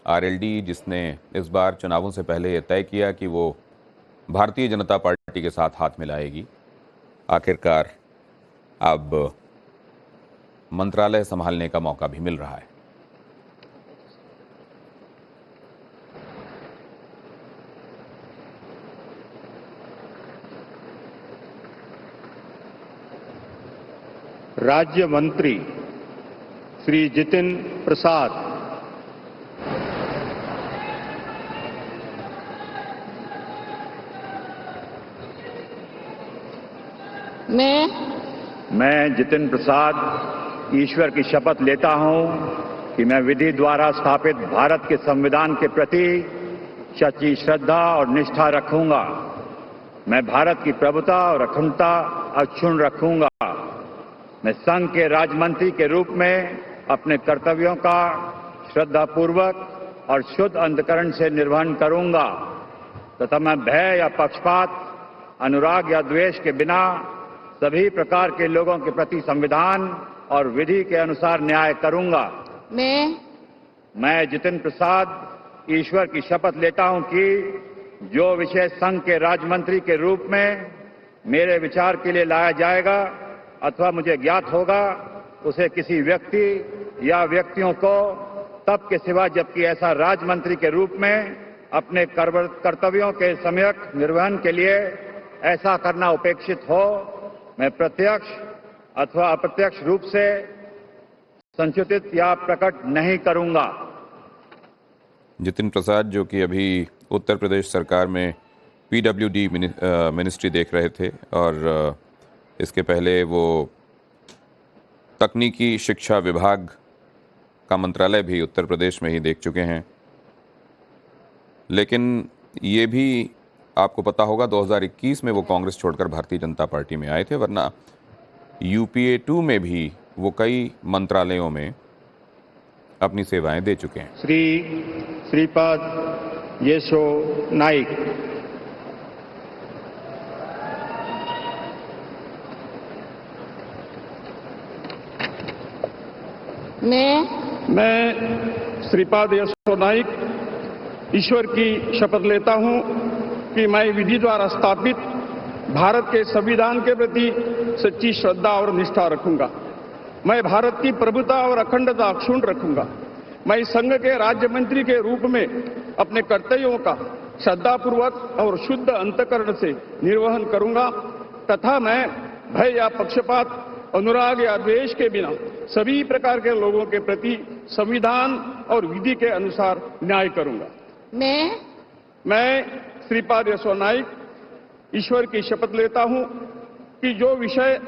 RLD, जिसने इस बार चुनावों से पहले यह तय किया कि वो भारतीय जनता पार्टी के साथ हाथ मिलाएगी, आखिरकार अब मंत्रालय संभालने का मौका भी मिल रहा है। राज्य मंत्री श्री जितेंद्र प्रसाद। मैं जितेंद्र प्रसाद ईश्वर की शपथ लेता हूं कि मैं विधि द्वारा स्थापित भारत के संविधान के प्रति सच्ची श्रद्धा और निष्ठा रखूंगा। मैं भारत की प्रभुता और अखंडता अक्षुण्ण रखूंगा। मैं संघ के राज्य मंत्री के रूप में अपने कर्तव्यों का श्रद्धापूर्वक और शुद्ध अंतःकरण से निर्वहन करूंगा तथा मैं भय या पक्षपात, अनुराग या द्वेष के बिना सभी प्रकार के लोगों के प्रति संविधान और विधि के अनुसार न्याय करूंगा। मैं जितेंद्र प्रसाद ईश्वर की शपथ लेता हूं कि जो विषय संघ के राज्य मंत्री के रूप में मेरे विचार के लिए लाया जाएगा अथवा मुझे ज्ञात होगा, उसे किसी व्यक्ति या व्यक्तियों को तब के सिवा जबकि ऐसा राज्य मंत्री के रूप में अपने कर्तव्यों के सम्यक निर्वहन के लिए ऐसा करना अपेक्षित हो, मैं प्रत्यक्ष अथवा अप्रत्यक्ष रूप से संचित या प्रकट नहीं करूंगा। जितेंद्र प्रसाद, जो कि अभी उत्तर प्रदेश सरकार में पीडब्ल्यूडी मिनिस्ट्री देख रहे थे और इसके पहले वो तकनीकी शिक्षा विभाग का मंत्रालय भी उत्तर प्रदेश में ही देख चुके हैं। लेकिन ये भी आपको पता होगा 2021 में वो कांग्रेस छोड़कर भारतीय जनता पार्टी में आए थे, वरना यूपीए 2 में भी वो कई मंत्रालयों में अपनी सेवाएं दे चुके हैं। श्रीपाद येशो नाइक। मैं श्रीपाद येशो नाइक ईश्वर की शपथ लेता हूं कि मैं विधि द्वारा स्थापित भारत के संविधान के प्रति सच्ची श्रद्धा और निष्ठा रखूंगा। मैं भारत की प्रभुता और अखंडता अक्षुण्ण रखूंगा। मैं संघ के राज्य मंत्री के रूप में अपने कर्तव्यों का श्रद्धापूर्वक और शुद्ध अंतःकरण से निर्वहन करूंगा तथा मैं भय या पक्षपात, अनुराग या द्वेष के बिना सभी प्रकार के लोगों के प्रति संविधान और विधि के अनुसार न्याय करूंगा। मैं श्रीपाद येशो नाइक ईश्वर की शपथ लेता हूं कि जो विषय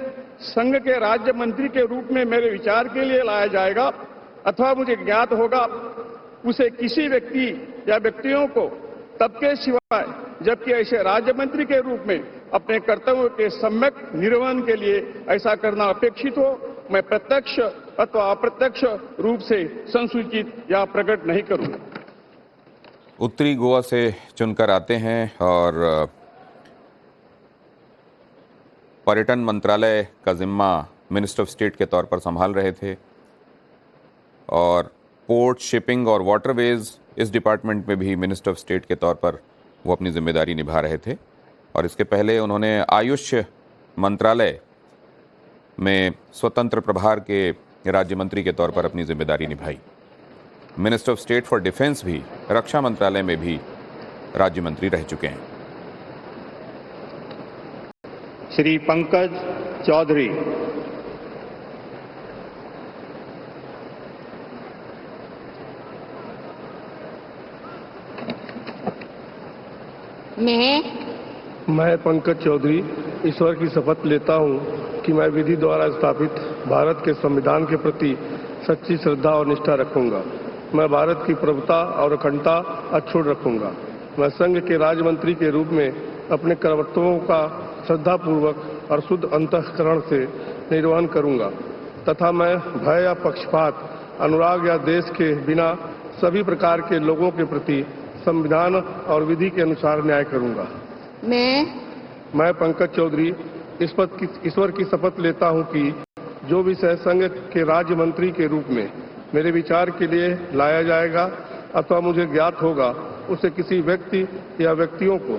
संघ के राज्य मंत्री के रूप में मेरे विचार के लिए लाया जाएगा अथवा मुझे ज्ञात होगा, उसे किसी व्यक्ति या व्यक्तियों को तब के सिवाय जबकि ऐसे राज्य मंत्री के रूप में अपने कर्तव्यों के सम्यक निर्वहन के लिए ऐसा करना अपेक्षित हो, मैं प्रत्यक्ष अथवा अप्रत्यक्ष रूप से संसूचित या प्रकट नहीं करूंगा। उत्तरी गोवा से चुनकर आते हैं और पर्यटन मंत्रालय का जिम्मा मिनिस्टर ऑफ स्टेट के तौर पर संभाल रहे थे और पोर्ट, शिपिंग और वाटरवेज, इस डिपार्टमेंट में भी मिनिस्टर ऑफ स्टेट के तौर पर वो अपनी जिम्मेदारी निभा रहे थे। और इसके पहले उन्होंने आयुष मंत्रालय में स्वतंत्र प्रभार के राज्य मंत्री के तौर पर अपनी जिम्मेदारी निभाई। Minister of state for defence भी रक्षा मंत्रालय में भी राज्य मंत्री रह चुके हैं। श्री पंकज चौधरी। मैं पंकज चौधरी ईश्वर की शपथ लेता हूं कि मैं विधि द्वारा स्थापित भारत के संविधान के प्रति सच्ची श्रद्धा और निष्ठा रखूंगा। मैं भारत की प्रभुता और अखंडता अक्षुण्ण रखूंगा। मैं संघ के राज्य मंत्री के रूप में अपने कर्तव्यों का श्रद्धापूर्वक और शुद्ध अंतःकरण से निर्वहन करूंगा तथा मैं भय या पक्षपात, अनुराग या देश के बिना सभी प्रकार के लोगों के प्रति संविधान और विधि के अनुसार न्याय करूंगा। मैं पंकज चौधरी ईश्वर की शपथ लेता हूं कि जो विषय संघ के राज्य मंत्री के रूप में मेरे विचार के लिए लाया जाएगा अथवा मुझे ज्ञात होगा उसे किसी व्यक्ति या व्यक्तियों को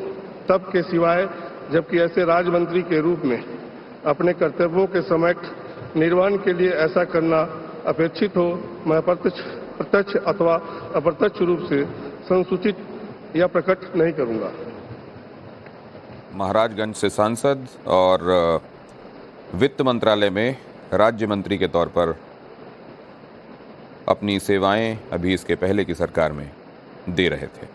तब के सिवाय जबकि ऐसे राज्य मंत्री के रूप में अपने कर्तव्यों के समक्ष निर्वहन के लिए ऐसा करना अपेक्षित हो, मैं प्रत्यक्ष अथवा अप्रत्यक्ष रूप से संसूचित या प्रकट नहीं करूंगा। महाराजगंज से सांसद और वित्त मंत्रालय में राज्य मंत्री के तौर पर अपनी सेवाएं अभी इसके पहले की सरकार में दे रहे थे।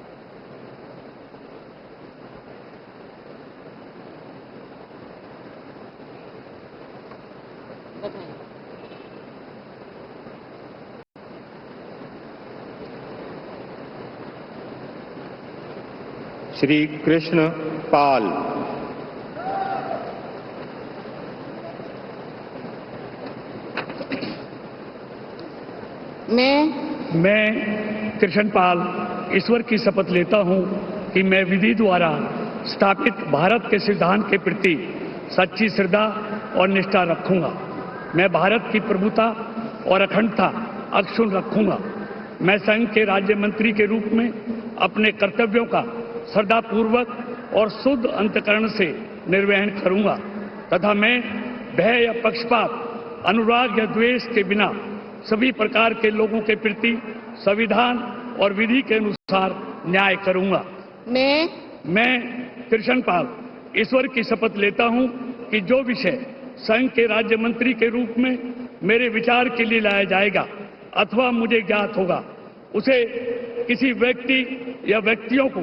श्री कृष्ण पाल। मैं कृष्ण पाल ईश्वर की शपथ लेता हूं कि मैं विधि द्वारा स्थापित भारत के सिद्धांत के प्रति सच्ची श्रद्धा और निष्ठा रखूंगा। मैं भारत की प्रभुता और अखंडता अक्षुण्ण रखूंगा। मैं संघ के राज्य मंत्री के रूप में अपने कर्तव्यों का श्रद्धापूर्वक और शुद्ध अंतकरण से निर्वहन करूंगा तथा मैं भय या पक्षपात, अनुराग या द्वेष के बिना सभी प्रकार के लोगों के प्रति संविधान और विधि के अनुसार न्याय करूंगा। मैं कृष्ण पाल ईश्वर की शपथ लेता हूं कि जो विषय संघ के राज्य मंत्री के रूप में मेरे विचार के लिए लाया जाएगा अथवा मुझे ज्ञात होगा उसे किसी व्यक्ति या व्यक्तियों को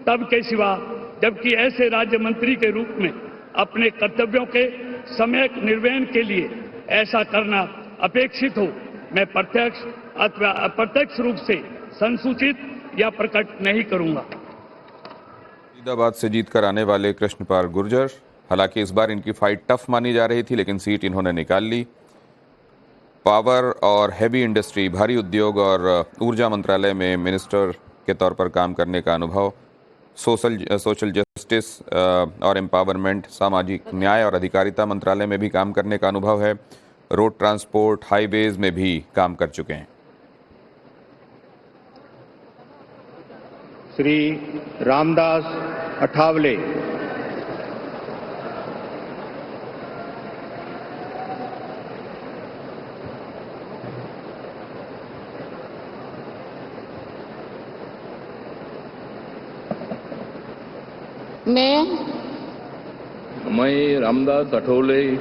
तब के सिवा जबकि ऐसे राज्य मंत्री के रूप में अपने कर्तव्यों के सम्यक निर्वहन के लिए ऐसा करना अपेक्षित हो, मैं प्रत्यक्ष अथवा अप्रत्यक्ष रूप से संसूचित या प्रकट नहीं करूंगा। फरीदाबाद से जीतकर आने वाले कृष्णपाल गुर्जर, हालांकि इस बार इनकी फाइट टफ मानी जा रही थी लेकिन सीट इन्होंने निकाल ली। पावर और हैवी इंडस्ट्री, भारी उद्योग और ऊर्जा मंत्रालय में मिनिस्टर के तौर पर काम करने का अनुभव, सोशल जस्टिस और एम्पावरमेंट, सामाजिक न्याय और अधिकारिता मंत्रालय में भी काम करने का अनुभव है। रोड ट्रांसपोर्ट, हाईवेज में भी काम कर चुके हैं। श्री रामदास अठावले। मैं रामदास अठौले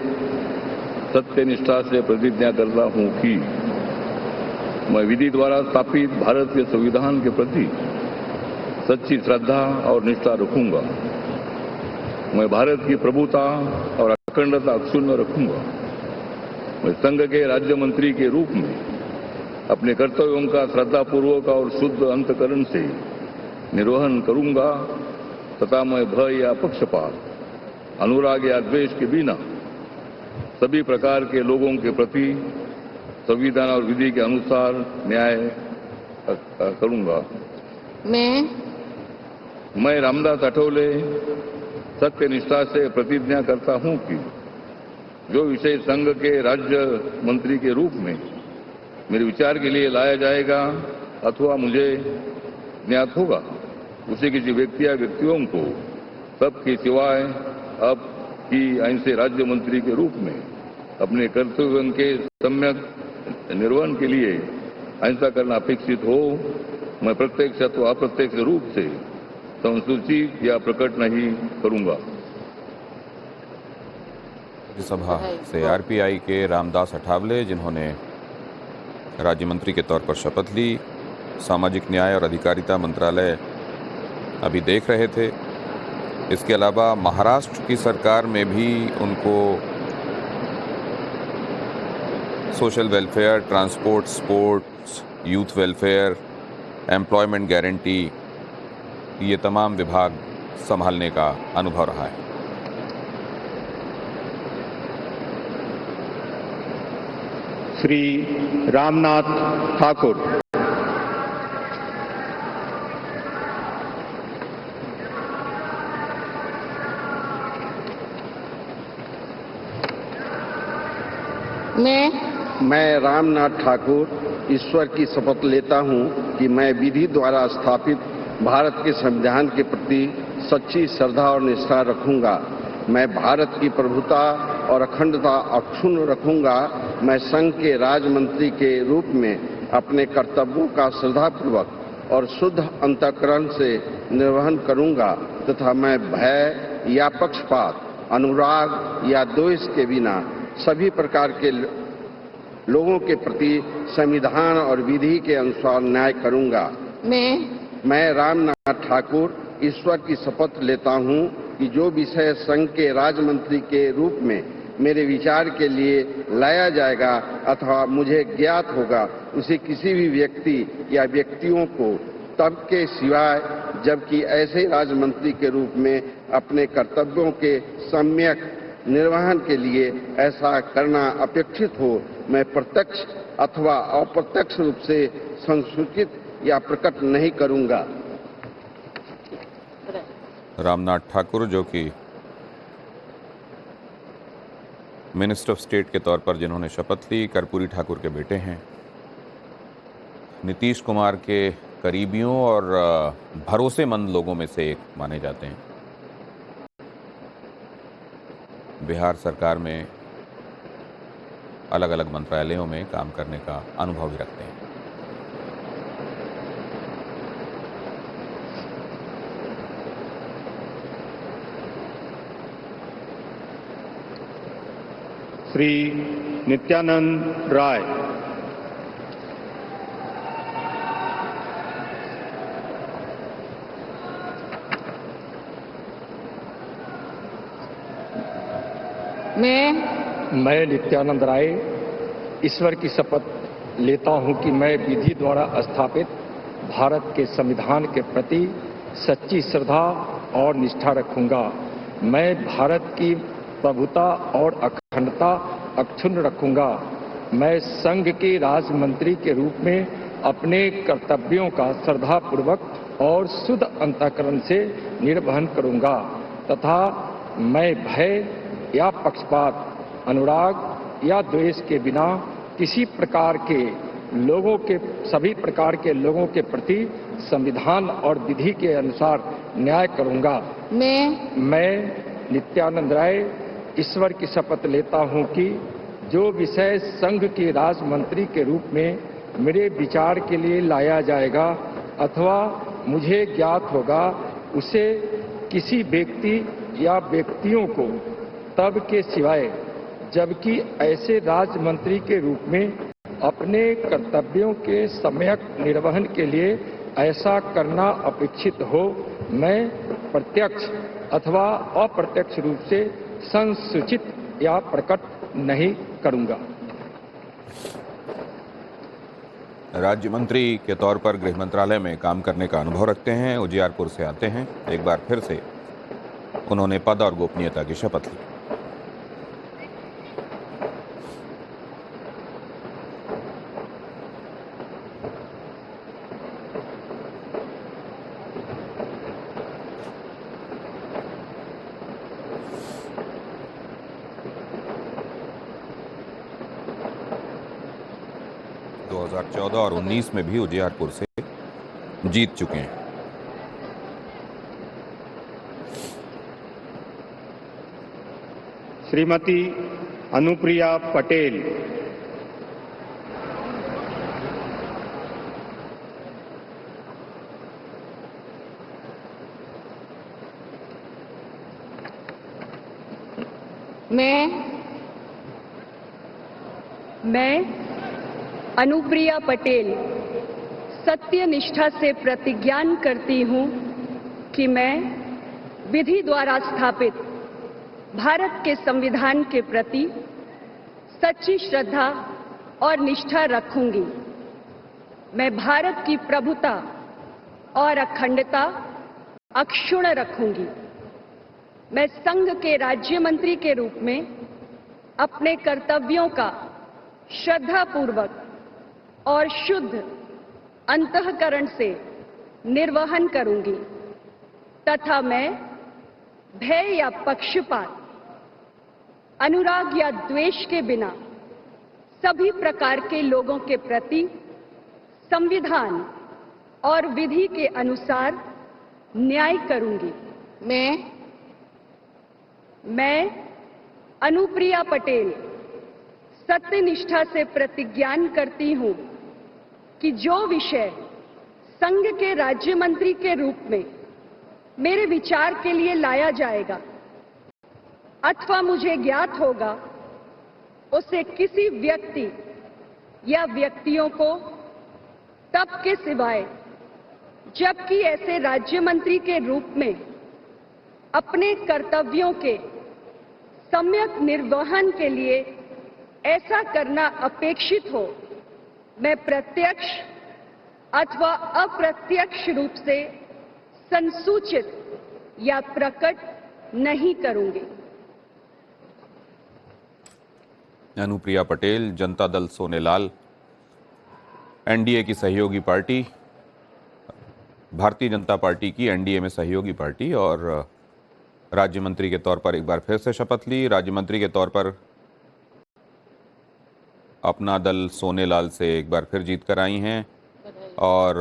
सत्यनिष्ठा से प्रतिज्ञा करता हूं कि मैं विधि द्वारा स्थापित भारत के संविधान के प्रति सच्ची श्रद्धा और निष्ठा रखूंगा। मैं भारत की प्रभुता और अखंडता अक्षुण्ण रखूंगा। मैं संघ के राज्य मंत्री के रूप में अपने कर्तव्यों का श्रद्धापूर्वक और शुद्ध अंतकरण से निर्वहन करूंगा तथा मैं भय या पक्षपात, अनुराग या द्वेष के बिना सभी प्रकार के लोगों के प्रति संविधान और विधि के अनुसार न्याय करूंगा। मैं रामदास अठौले सत्यनिष्ठा से प्रतिज्ञा करता हूं कि जो विषय संघ के राज्य मंत्री के रूप में मेरे विचार के लिए लाया जाएगा अथवा मुझे ज्ञात होगा उसे किसी व्यक्ति या व्यक्तियों को तब के सिवाय अब की ऐसे राज्य मंत्री के रूप में अपने कर्तव्यों के सम्यक निर्वहन के लिए ऐसा करना अपेक्षित हो, मैं प्रत्यक्ष अथवा अप्रत्यक्ष रूप से संसूचित या प्रकट नहीं करूंगा। सभा से आरपीआई के रामदास अठावले, जिन्होंने राज्य मंत्री के तौर पर शपथ ली, सामाजिक न्याय और अधिकारिता मंत्रालय अभी देख रहे थे। इसके अलावा महाराष्ट्र की सरकार में भी उनको social welfare, transport, sports, youth welfare, employment guarantee, ये तमाम विभाग संभालने का अनुभव रहा है। श्री रामनाथ ठाकुर। मैं रामनाथ ठाकुर ईश्वर की शपथ लेता हूं कि मैं विधि द्वारा स्थापित भारत के संविधान के प्रति सच्ची श्रद्धा और निष्ठा रखूंगा। मैं भारत की प्रभुता और अखंडता अक्षुण्ण रखूंगा। मैं संघ के राज्य मंत्री के रूप में अपने कर्तव्यों का श्रद्धापूर्वक और शुद्ध अंतःकरण से निर्वहन करूंगा तथा मैं भय या पक्षपात, अनुराग या द्वेष के बिना सभी प्रकार के लोगों के प्रति संविधान और विधि के अनुसार न्याय करूंगा। मैं रामनाथ ठाकुर ईश्वर की शपथ लेता हूं कि जो विषय संघ के राज्य मंत्री के रूप में मेरे विचार के लिए लाया जाएगा अथवा मुझे ज्ञात होगा उसे किसी भी व्यक्ति या व्यक्तियों को तब के सिवाय जबकि ऐसे राज्य मंत्री के रूप में अपने कर्तव्यों के सम्यक निर्वहन के लिए ऐसा करना अपेक्षित हो, मैं प्रत्यक्ष अथवा अप्रत्यक्ष रूप से संसूचित या प्रकट नहीं करूंगा। रामनाथ ठाकुर, जो कि मिनिस्टर ऑफ स्टेट के तौर पर जिन्होंने शपथ ली, कर्पूरी ठाकुर के बेटे हैं, नीतीश कुमार के करीबियों और भरोसेमंद लोगों में से एक माने जाते हैं। बिहार सरकार में अलग अलग मंत्रालयों में काम करने का अनुभव भी रखते हैं। श्री नित्यानंद राय। मैं नित्यानंद राय ईश्वर की शपथ लेता हूं कि मैं विधि द्वारा स्थापित भारत के संविधान के प्रति सच्ची श्रद्धा और निष्ठा रखूंगा। मैं भारत की प्रभुता और अखंडता अक्षुण्ण रखूंगा। मैं संघ के राज्य मंत्री के रूप में अपने कर्तव्यों का श्रद्धापूर्वक और शुद्ध अंतःकरण से निर्वहन करूंगा तथा मैं भय या पक्षपात, अनुराग या द्वेष के बिना किसी प्रकार के सभी प्रकार के लोगों के प्रति संविधान और विधि के अनुसार न्याय करूंगा। मैं नित्यानंद राय ईश्वर की शपथ लेता हूं कि जो विषय संघ के राज्य मंत्री के रूप में मेरे विचार के लिए लाया जाएगा अथवा मुझे ज्ञात होगा उसे किसी व्यक्ति या व्यक्तियों को तब के सिवाय जबकि ऐसे राज्य मंत्री के रूप में अपने कर्तव्यों के सम्यक निर्वहन के लिए ऐसा करना अपेक्षित हो, मैं प्रत्यक्ष अथवा अप्रत्यक्ष रूप से संसूचित या प्रकट नहीं करूंगा। राज्य मंत्री के तौर पर गृह मंत्रालय में काम करने का अनुभव रखते हैं, उजियारपुर से आते हैं। एक बार फिर से उन्होंने पद और गोपनीयता की शपथ ली। और 19 में भी उजियारपुर से जीत चुके हैं। श्रीमती अनुप्रिया पटेल। मैं अनुप्रिया पटेल सत्य निष्ठा से प्रतिज्ञान करती हूं कि मैं विधि द्वारा स्थापित भारत के संविधान के प्रति सच्ची श्रद्धा और निष्ठा रखूंगी। मैं भारत की प्रभुता और अखंडता अक्षुण्ण रखूंगी। मैं संघ के राज्य मंत्री के रूप में अपने कर्तव्यों का श्रद्धापूर्वक और शुद्ध अंतःकरण से निर्वहन करूंगी तथा मैं भय या पक्षपात, अनुराग या द्वेष के बिना सभी प्रकार के लोगों के प्रति संविधान और विधि के अनुसार न्याय करूंगी। मैं अनुप्रिया पटेल सत्यनिष्ठा से प्रतिज्ञान करती हूं कि जो विषय संघ के राज्य मंत्री के रूप में मेरे विचार के लिए लाया जाएगा अथवा मुझे ज्ञात होगा, उसे किसी व्यक्ति या व्यक्तियों को तब के सिवाय जबकि ऐसे राज्य मंत्री के रूप में अपने कर्तव्यों के सम्यक निर्वहन के लिए ऐसा करना अपेक्षित हो, मैं प्रत्यक्ष अथवा अप्रत्यक्ष रूप से संसूचित या प्रकट नहीं करूंगी। अनुप्रिया पटेल, जनता दल सोनेलाल, एनडीए की सहयोगी पार्टी, भारतीय जनता पार्टी की एनडीए में सहयोगी पार्टी, और राज्य मंत्री के तौर पर एक बार फिर से शपथ ली। राज्य मंत्री के तौर पर अपना दल सोनेलाल से एक बार फिर जीत कर आई हैं और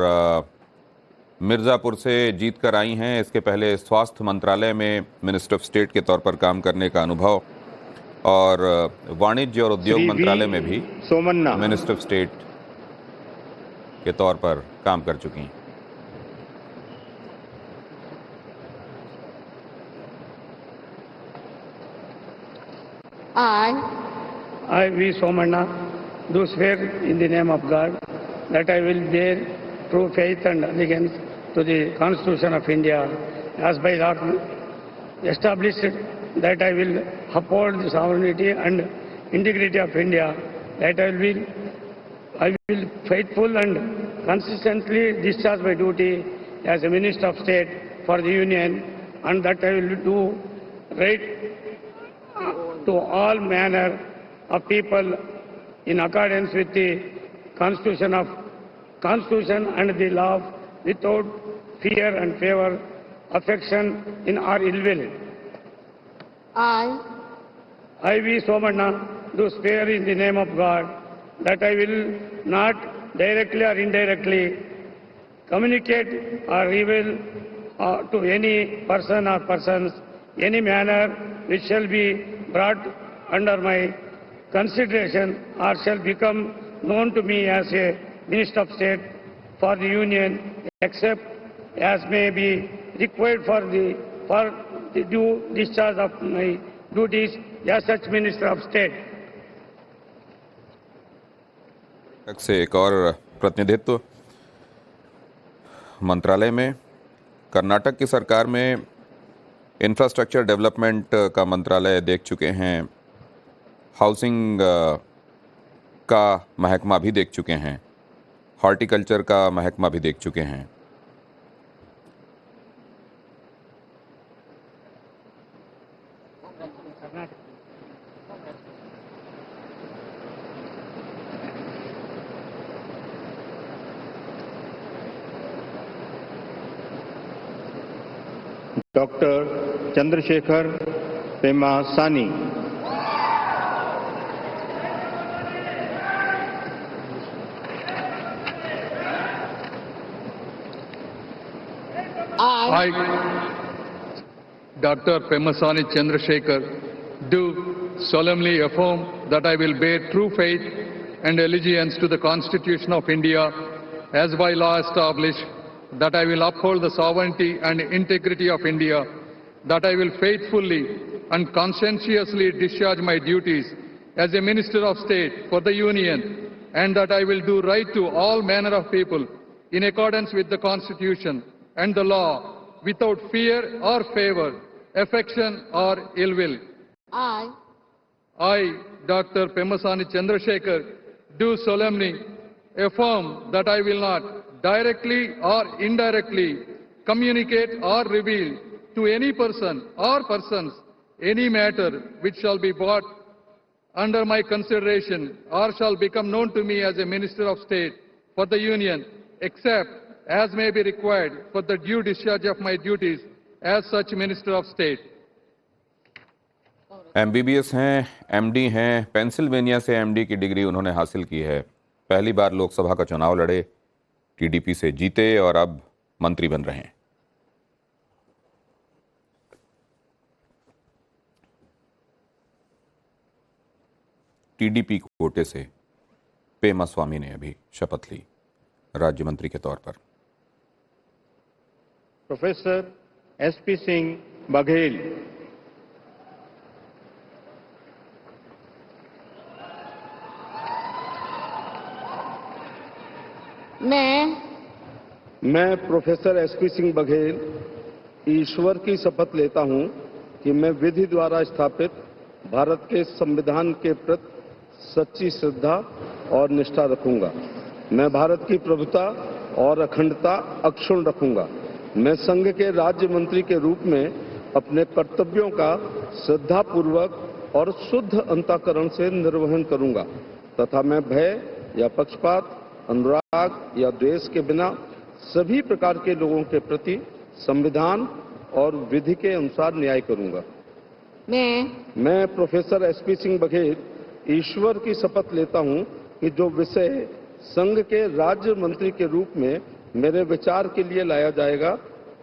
मिर्ज़ापुर से जीत कर आई हैं। इसके पहले स्वास्थ्य मंत्रालय में मिनिस्टर ऑफ स्टेट के तौर पर काम करने का अनुभव और वाणिज्य और उद्योग मंत्रालय में भी मिनिस्टर ऑफ स्टेट के तौर पर काम कर चुकी हैं। I, V. Somanna, do swear in the name of God that I will bear true faith and allegiance to the Constitution of India as by law established, that I will uphold the sovereignty and integrity of India, that I will faithful and consistently discharge my duty as a Minister of State for the Union, and that I will do right to all manner of people in accordance with the Constitution and the law, without fear and favor, affection in or ill will. I, V. Somanna, do swear in the name of God that I will not directly or indirectly communicate or reveal to any person or persons any manner which shall be brought under my consideration or shall become known to me as a Minister of State for the Union, except as may be required for the due discharge of my duties as such Minister of State. से एक और प्रतिनिधित्व मंत्रालय में, कर्नाटक की सरकार में infrastructure development का मंत्रालय देख चुके हैं, हाउसिंग का महकमा भी देख चुके हैं, हॉर्टिकल्चर का महकमा भी देख चुके हैं। Doctor Chandrasekhar Pemmasani, I, Dr. Pemasani Chandrasekhar, do solemnly affirm that I will bear true faith and allegiance to the Constitution of India as by law established, that I will uphold the sovereignty and integrity of India, that I will faithfully and conscientiously discharge my duties as a Minister of State for the Union, and that I will do right to all manner of people in accordance with the Constitution and the law, without fear or favor, affection or ill will. I, Dr. Pemasani Chandrasekhar, do solemnly affirm that I will not directly or indirectly communicate or reveal to any person or persons any matter which shall be brought under my consideration or shall become known to me as a Minister of State for the Union, except as may be required for the due discharge of my duties as such Minister of State. MBBS हैं, MD हैं, Pennsylvania से MD की degree उन्होंने हासिल की है। पहली बार लोकसभा का चुनाव लड़े, TDP से जीते और अब मंत्री बन रहे हैं। TDP कोटे से पेमा स्वामी ने अभी शपथ ली राज्य मंत्री के तौर पर। Professor SP Singh Baghel. मैं प्रोफेसर SP सिंह बघेल ईश्वर की शपथ लेता हूं कि मैं विधि द्वारा स्थापित भारत के संविधान के प्रति सच्ची श्रद्धा और निष्ठा रखूंगा। मैं भारत की प्रभुता और अखंडता अक्षुण्ण रखूंगा। मैं संघ के राज्य मंत्री के रूप में अपने कर्तव्यों का श्रद्धापूर्वक और शुद्ध अंतःकरण से निर्वहन करूंगा तथा मैं भय या पक्षपात, अनुराग या द्वेष के बिना सभी प्रकार के लोगों के प्रति संविधान और विधि के अनुसार न्याय करूंगा। मैं प्रोफेसर SP सिंह बघेल ईश्वर की शपथ लेता हूं कि जो विषय संघ के राज्य मंत्री के रूप में मेरे विचार के लिए लाया जाएगा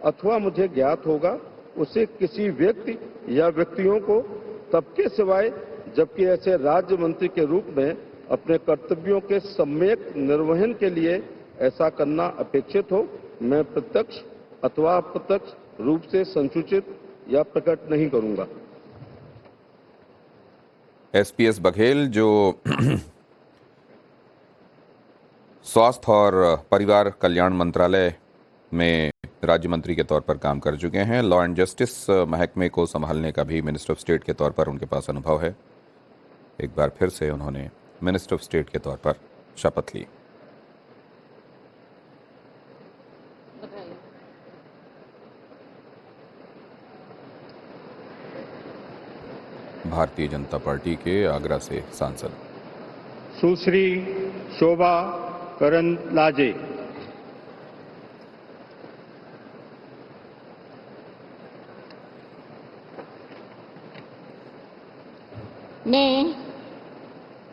अथवा मुझे ज्ञात होगा, उसे किसी व्यक्ति या व्यक्तियों को तब के सिवाय जबकि ऐसे राज्य मंत्री के रूप में अपने कर्तव्यों के सम्यक निर्वहन के लिए ऐसा करना अपेक्षित हो, मैं प्रत्यक्ष अथवा अप्रत्यक्ष रूप से संसूचित या प्रकट नहीं करूंगा। SPS बघेल जो स्वास्थ्य और परिवार कल्याण मंत्रालय में राज्य मंत्री के तौर पर काम कर चुके हैं। लॉ एंड जस्टिस महकमे को संभालने का भी मिनिस्टर ऑफ स्टेट के तौर पर उनके पास अनुभव है। एक बार फिर से उन्होंने मिनिस्टर ऑफ स्टेट के तौर पर शपथ ली। भारतीय जनता पार्टी के आगरा से सांसद सुश्री शोभा करंदलाजे।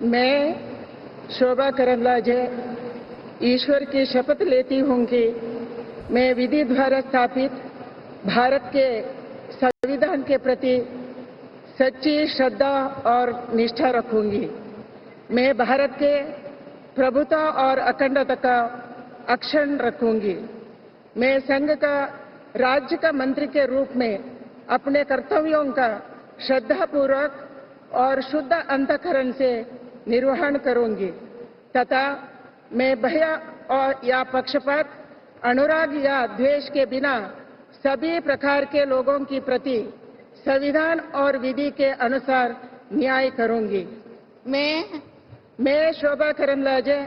मैं शोभा करंदलाजे ईश्वर की शपथ लेती हूँ कि मैं विधि द्वारा स्थापित भारत के संविधान के प्रति सच्ची श्रद्धा और निष्ठा रखूंगी। मैं भारत के प्रभुता और अखंडता का अक्षुण्ण रखूंगी। मैं संघ का राज्य का मंत्री के रूप में अपने कर्तव्यों का श्रद्धापूर्वक और शुद्ध अंतःकरण से निर्वहन करूंगी तथा मैं भय और या पक्षपात, अनुराग या द्वेष के बिना सभी प्रकार के लोगों की प्रति संविधान और विधि के अनुसार न्याय करूंगी। मैं शोभा करंदलाजे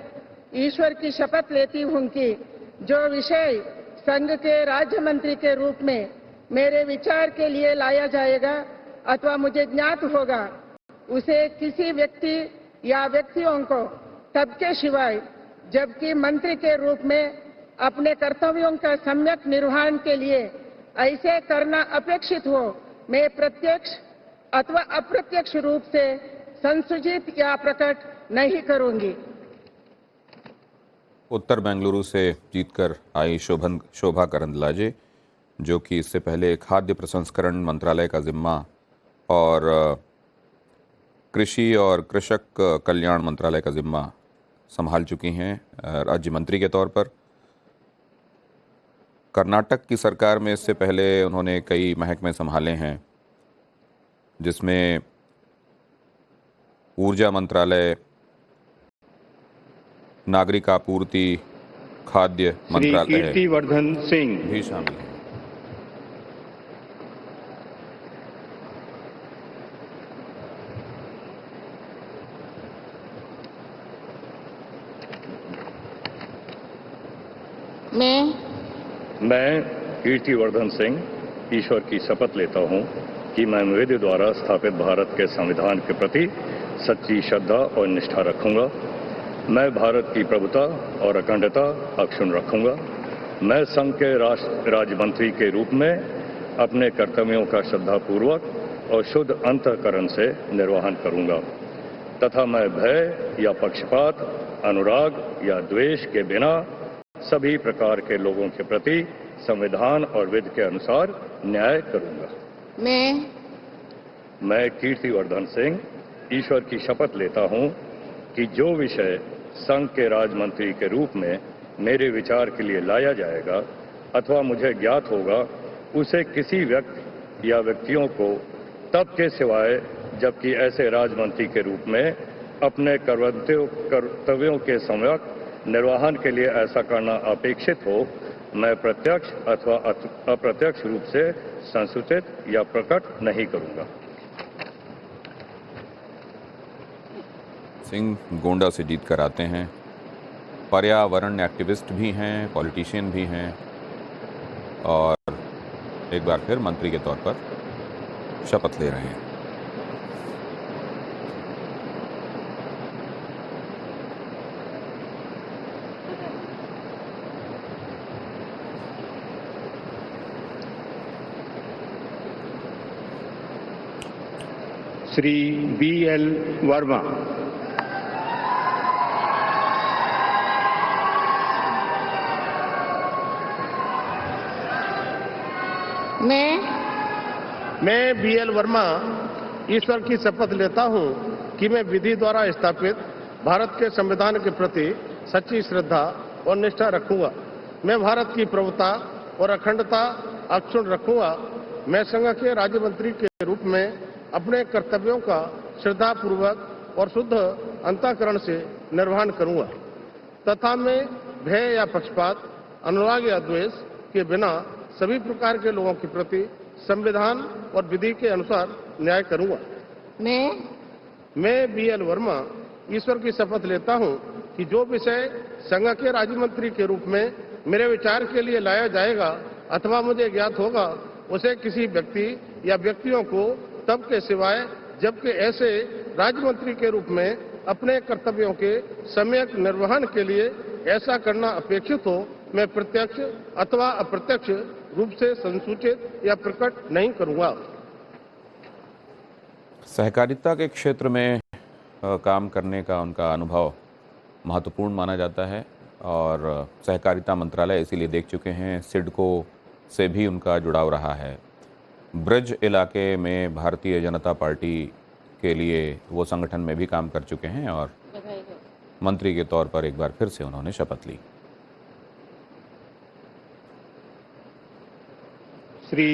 ईश्वर की शपथ लेती हूं कि जो विषय संघ के राज्य मंत्री के रूप में मेरे विचार के लिए लाया जाएगा अथवा मुझे ज्ञात होगा, उसे किसी व्यक्ति या व्यक्तियों को तब के सिवाय जबकि मंत्री के रूप में अपने कर्तव्यों का सम्यक निर्वहन के लिए ऐसे करना अपेक्षित हो, मैं प्रत्यक्ष अथवा अप्रत्यक्ष रूप से संसूचित या प्रकट नहीं करूंगी। उत्तर बेंगलुरु से जीतकर आई शोभा करंदलाजे, जो कि इससे पहले खाद्य प्रसंस्करण मंत्रालय का जिम्मा और कृषि और कृषक कल्याण मंत्रालय का जिम्मा संभाल चुकी हैं राज्य मंत्री के तौर पर। कर्नाटक की सरकार में इससे पहले उन्होंने कई महकमे संभाले हैं, जिसमें ऊर्जा मंत्रालय, नागरिक आपूर्ति, खाद्य मंत्रालय कीर्तिवर्धन सिंह भी शामिल है। मैं कीर्तिवर्धन सिंह ईश्वर की शपथ लेता हूं कि मैं विधि द्वारा स्थापित भारत के संविधान के प्रति सच्ची श्रद्धा और निष्ठा रखूंगा। मैं भारत की प्रभुता और अखंडता अक्षुण्ण रखूंगा। मैं संघ के राज्य मंत्री के रूप में अपने कर्तव्यों का श्रद्धापूर्वक और शुद्ध अंतःकरण से निर्वहन करूंगा तथा मैं भय या पक्षपात, अनुराग या द्वेष के बिना सभी प्रकार के लोगों के प्रति संविधान और विधि के अनुसार न्याय करूंगा। मैं कीर्तिवर्धन सिंह ईश्वर की शपथ लेता हूं कि जो विषय संघ के राज्य मंत्री के रूप में मेरे विचार के लिए लाया जाएगा अथवा मुझे ज्ञात होगा, उसे किसी व्यक्ति या व्यक्तियों को तब के सिवाय जबकि ऐसे राज्य मंत्री के रूप में अपने कर्तव्यों के सम्यक निर्वहन के लिए ऐसा करना अपेक्षित हो, मैं प्रत्यक्ष अथवा अप्रत्यक्ष रूप से संसूचित या प्रकट नहीं करूंगा। सिंह गोंडा से जीत कर आते हैं, पर्यावरण एक्टिविस्ट भी हैं, पॉलिटिशियन भी हैं और एक बार फिर मंत्री के तौर पर शपथ ले रहे हैं। श्री BL वर्मा। मैं BL वर्मा ईश्वर की शपथ लेता हूं कि मैं विधि द्वारा स्थापित भारत के संविधान के प्रति सच्ची श्रद्धा और निष्ठा रखूंगा। मैं भारत की प्रभुता और अखंडता अक्षुण्ण रखूंगा। मैं संघ के राज्य मंत्री के रूप में अपने कर्तव्यों का श्रद्धापूर्वक और शुद्ध अंतःकरण से निर्वहन करूंगा तथा मैं भय या पक्षपात, अनुराग या द्वेष के बिना सभी प्रकार के लोगों के प्रति संविधान और विधि के अनुसार न्याय करूंगा। मैं BL वर्मा ईश्वर की शपथ लेता हूं कि जो विषय संघ के राज्य मंत्री के रूप में मेरे विचार के लिए लाया जाएगा अथवा मुझे ज्ञात होगा, उसे किसी व्यक्ति या व्यक्तियों को तब के सिवाय जबकि ऐसे राज्य मंत्री के रूप में अपने कर्तव्यों के सम्यक निर्वहन के लिए ऐसा करना अपेक्षित हो, मैं प्रत्यक्ष अथवा अप्रत्यक्ष रूप से संसूचित या प्रकट नहीं करूंगा। सहकारिता के क्षेत्र में काम करने का उनका अनुभव महत्वपूर्ण माना जाता है और सहकारिता मंत्रालय इसीलिए देख चुके हैं। सिडको से भी उनका जुड़ाव रहा है। ब्रज इलाके में भारतीय जनता पार्टी के लिए वो संगठन में भी काम कर चुके हैं और मंत्री के तौर पर एक बार फिर से उन्होंने शपथ ली। Shri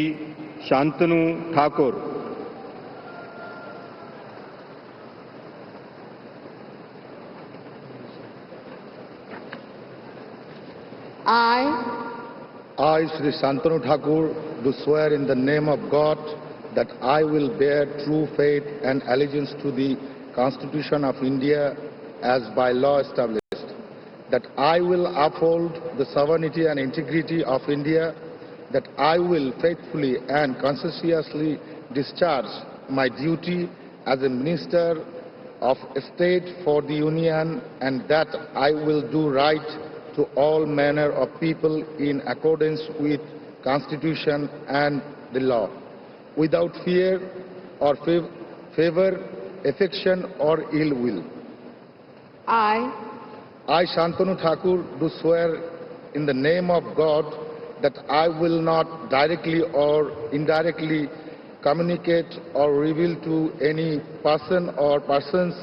Shantanu Thakur. I, Shri Shantanu Thakur, do swear in the name of God that I will bear true faith and allegiance to the Constitution of India as by law established, that I will uphold the sovereignty and integrity of India, that I will faithfully and conscientiously discharge my duty as a Minister of State for the Union, and that I will do right to all manner of people in accordance with Constitution and the law, without fear or favor, affection or ill will. I, Shantanu Thakur, do swear in the name of God that I will not directly or indirectly communicate or reveal to any person or persons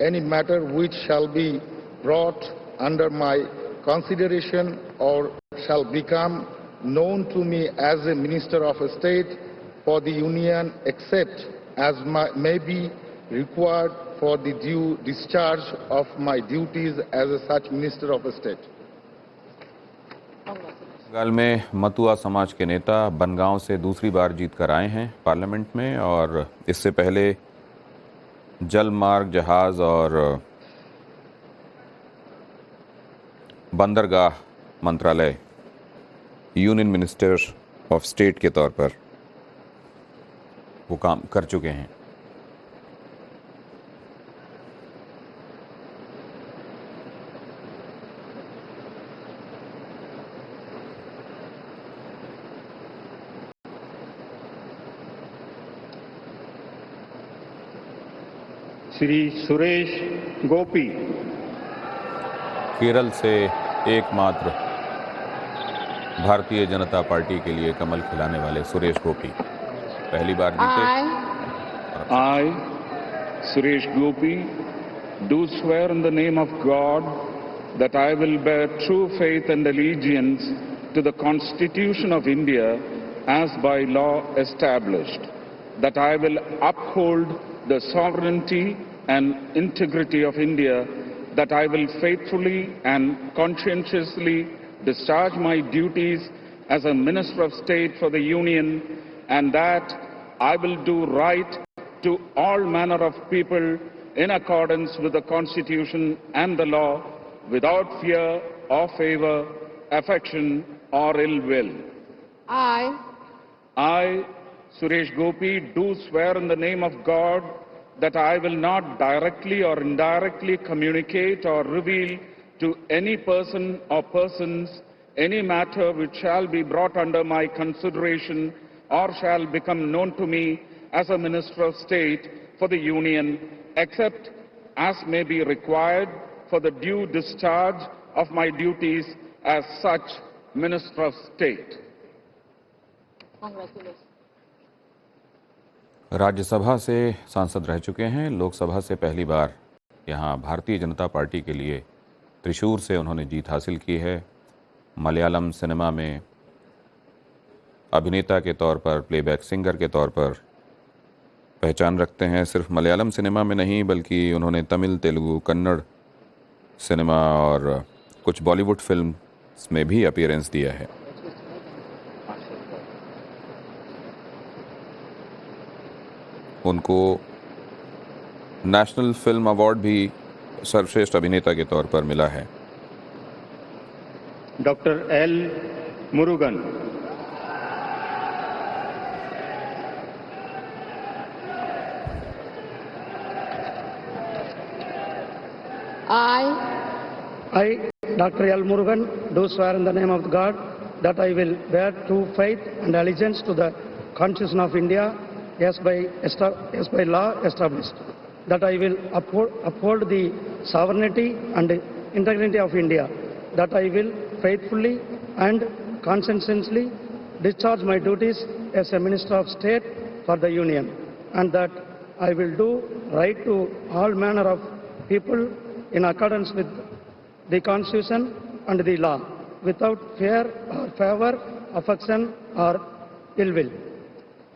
any matter which shall be brought under my consideration or shall become known to me as a Minister of State for the Union, except as may be required for the due discharge of my duties as a such Minister of State. Bengal में मतुआ समाज के नेता बनगांव से दूसरी बार जीत कर आए हैं parliament में और इससे पहले जल मार्ग, जहाज और बंदरगाह मंत्रालय यूनियन मिनिस्टर ऑफ स्टेट के तौर पर वो काम कर चुके हैं। श्री सुरेश गोपी। केरल से एकमात्र भारतीय जनता पार्टी के लिए कमल खिलाने वाले सुरेश गोपी पहली बार जीते। I, Suresh Gopi, do swear in the name of God that I will bear true faith and allegiance to the Constitution of India as by law established, that I will uphold the sovereignty and integrity of India, that I will faithfully and conscientiously discharge my duties as a Minister of State for the Union, and that I will do right to all manner of people in accordance with the Constitution and the law, without fear or favor, affection or ill will. I, Suresh Gopi, do swear in the name of God that I will not directly or indirectly communicate or reveal to any person or persons any matter which shall be brought under my consideration or shall become known to me as a Minister of State for the Union, except as may be required for the due discharge of my duties as such Minister of State. Rajya Sabha से सांसद रह चुके हैं, लोकसभा से पहली बार यहां Bharatiya Janata party के लिए त्रिशूर से उन्होंने जीत हासिल की है। मलयालम सिनेमा में अभिनेता के तौर पर, प्लेबैक सिंगर के तौर पर पहचान रखते हैं। सिर्फ मलयालम सिनेमा में नहीं बल्कि उन्होंने तमिल, तेलुगु, कन्नड़ सिनेमा और कुछ बॉलीवुड फिल्म्स में भी अपीयरेंस दिया है। उनको नेशनल फिल्म अवार्ड भी सर्वश्रेष्ठ अभिनेता के तौर पर मिला है। Doctor L Murugan. I, Dr. L. Murugan, do swear in the name of God that I will bear true faith and allegiance to the Constitution of India as by law established, that I will uphold the sovereignty and integrity of India, that I will faithfully and conscientiously discharge my duties as a Minister of State for the Union, and that I will do right to all manner of people in accordance with the Constitution and the law, without fear or favor, affection or ill will.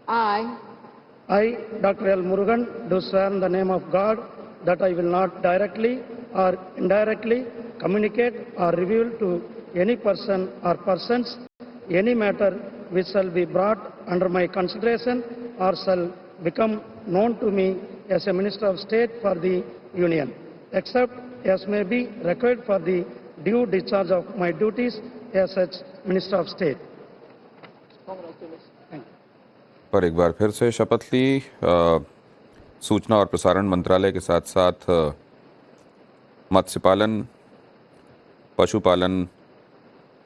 I, Dr. L. Murugan, do swear in the name of God that I will not directly or indirectly communicate or reveal to any person or persons any matter which shall be brought under my consideration or shall become known to me as a Minister of State for the Union, except as may be required for the due discharge of my duties as such Minister of State. पर एक बार फिर से शपथ ली। सूचना और प्रसारण मंत्रालय के साथ साथ मत्स्य पालन, पशुपालन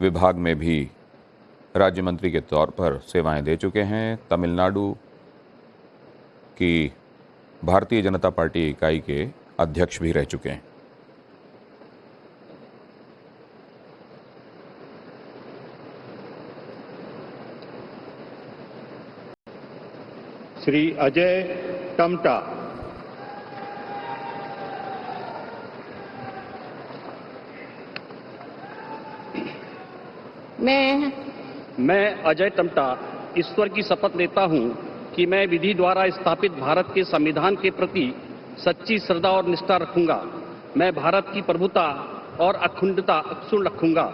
विभाग में भी राज्य मंत्री के तौर पर सेवाएं दे चुके हैं। तमिलनाडु की भारतीय जनता पार्टी इकाई के अध्यक्ष भी रह चुके हैं। श्री अजय टमटा। मैं अजय टमटा ईश्वर की शपथ लेता हूं कि मैं विधि द्वारा स्थापित भारत के संविधान के प्रति सच्ची श्रद्धा और निष्ठा रखूंगा। मैं भारत की प्रभुता और अखंडता अक्षुण्ण रखूंगा।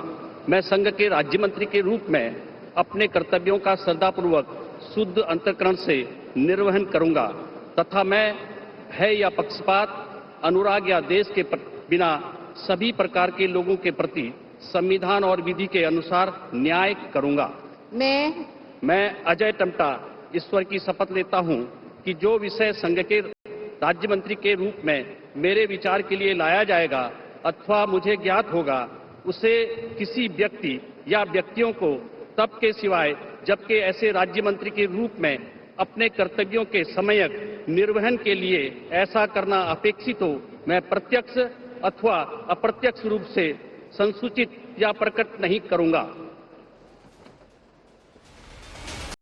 मैं संघ के राज्य मंत्री के रूप में अपने कर्तव्यों का श्रद्धापूर्वक शुद्ध अंतःकरण से निर्वहन करूंगा तथा मैं भय या पक्षपात, अनुराग या देश के बिना सभी प्रकार के लोगों के प्रति संविधान और विधि के अनुसार न्याय करूंगा। मैं अजय टमटा ईश्वर की शपथ लेता हूं कि जो विषय संघ के राज्य मंत्री के रूप में मेरे विचार के लिए लाया जाएगा अथवा मुझे ज्ञात होगा, उसे किसी व्यक्ति या व्यक्तियों को तब के सिवाय जबकि ऐसे राज्य मंत्री के रूप में अपने कर्तव्यों के समयक निर्वहन के लिए ऐसा करना अपेक्षित हो, मैं प्रत्यक्ष अथवा अप्रत्यक्ष रूप से संसूचित या प्रकट नहीं करूंगा।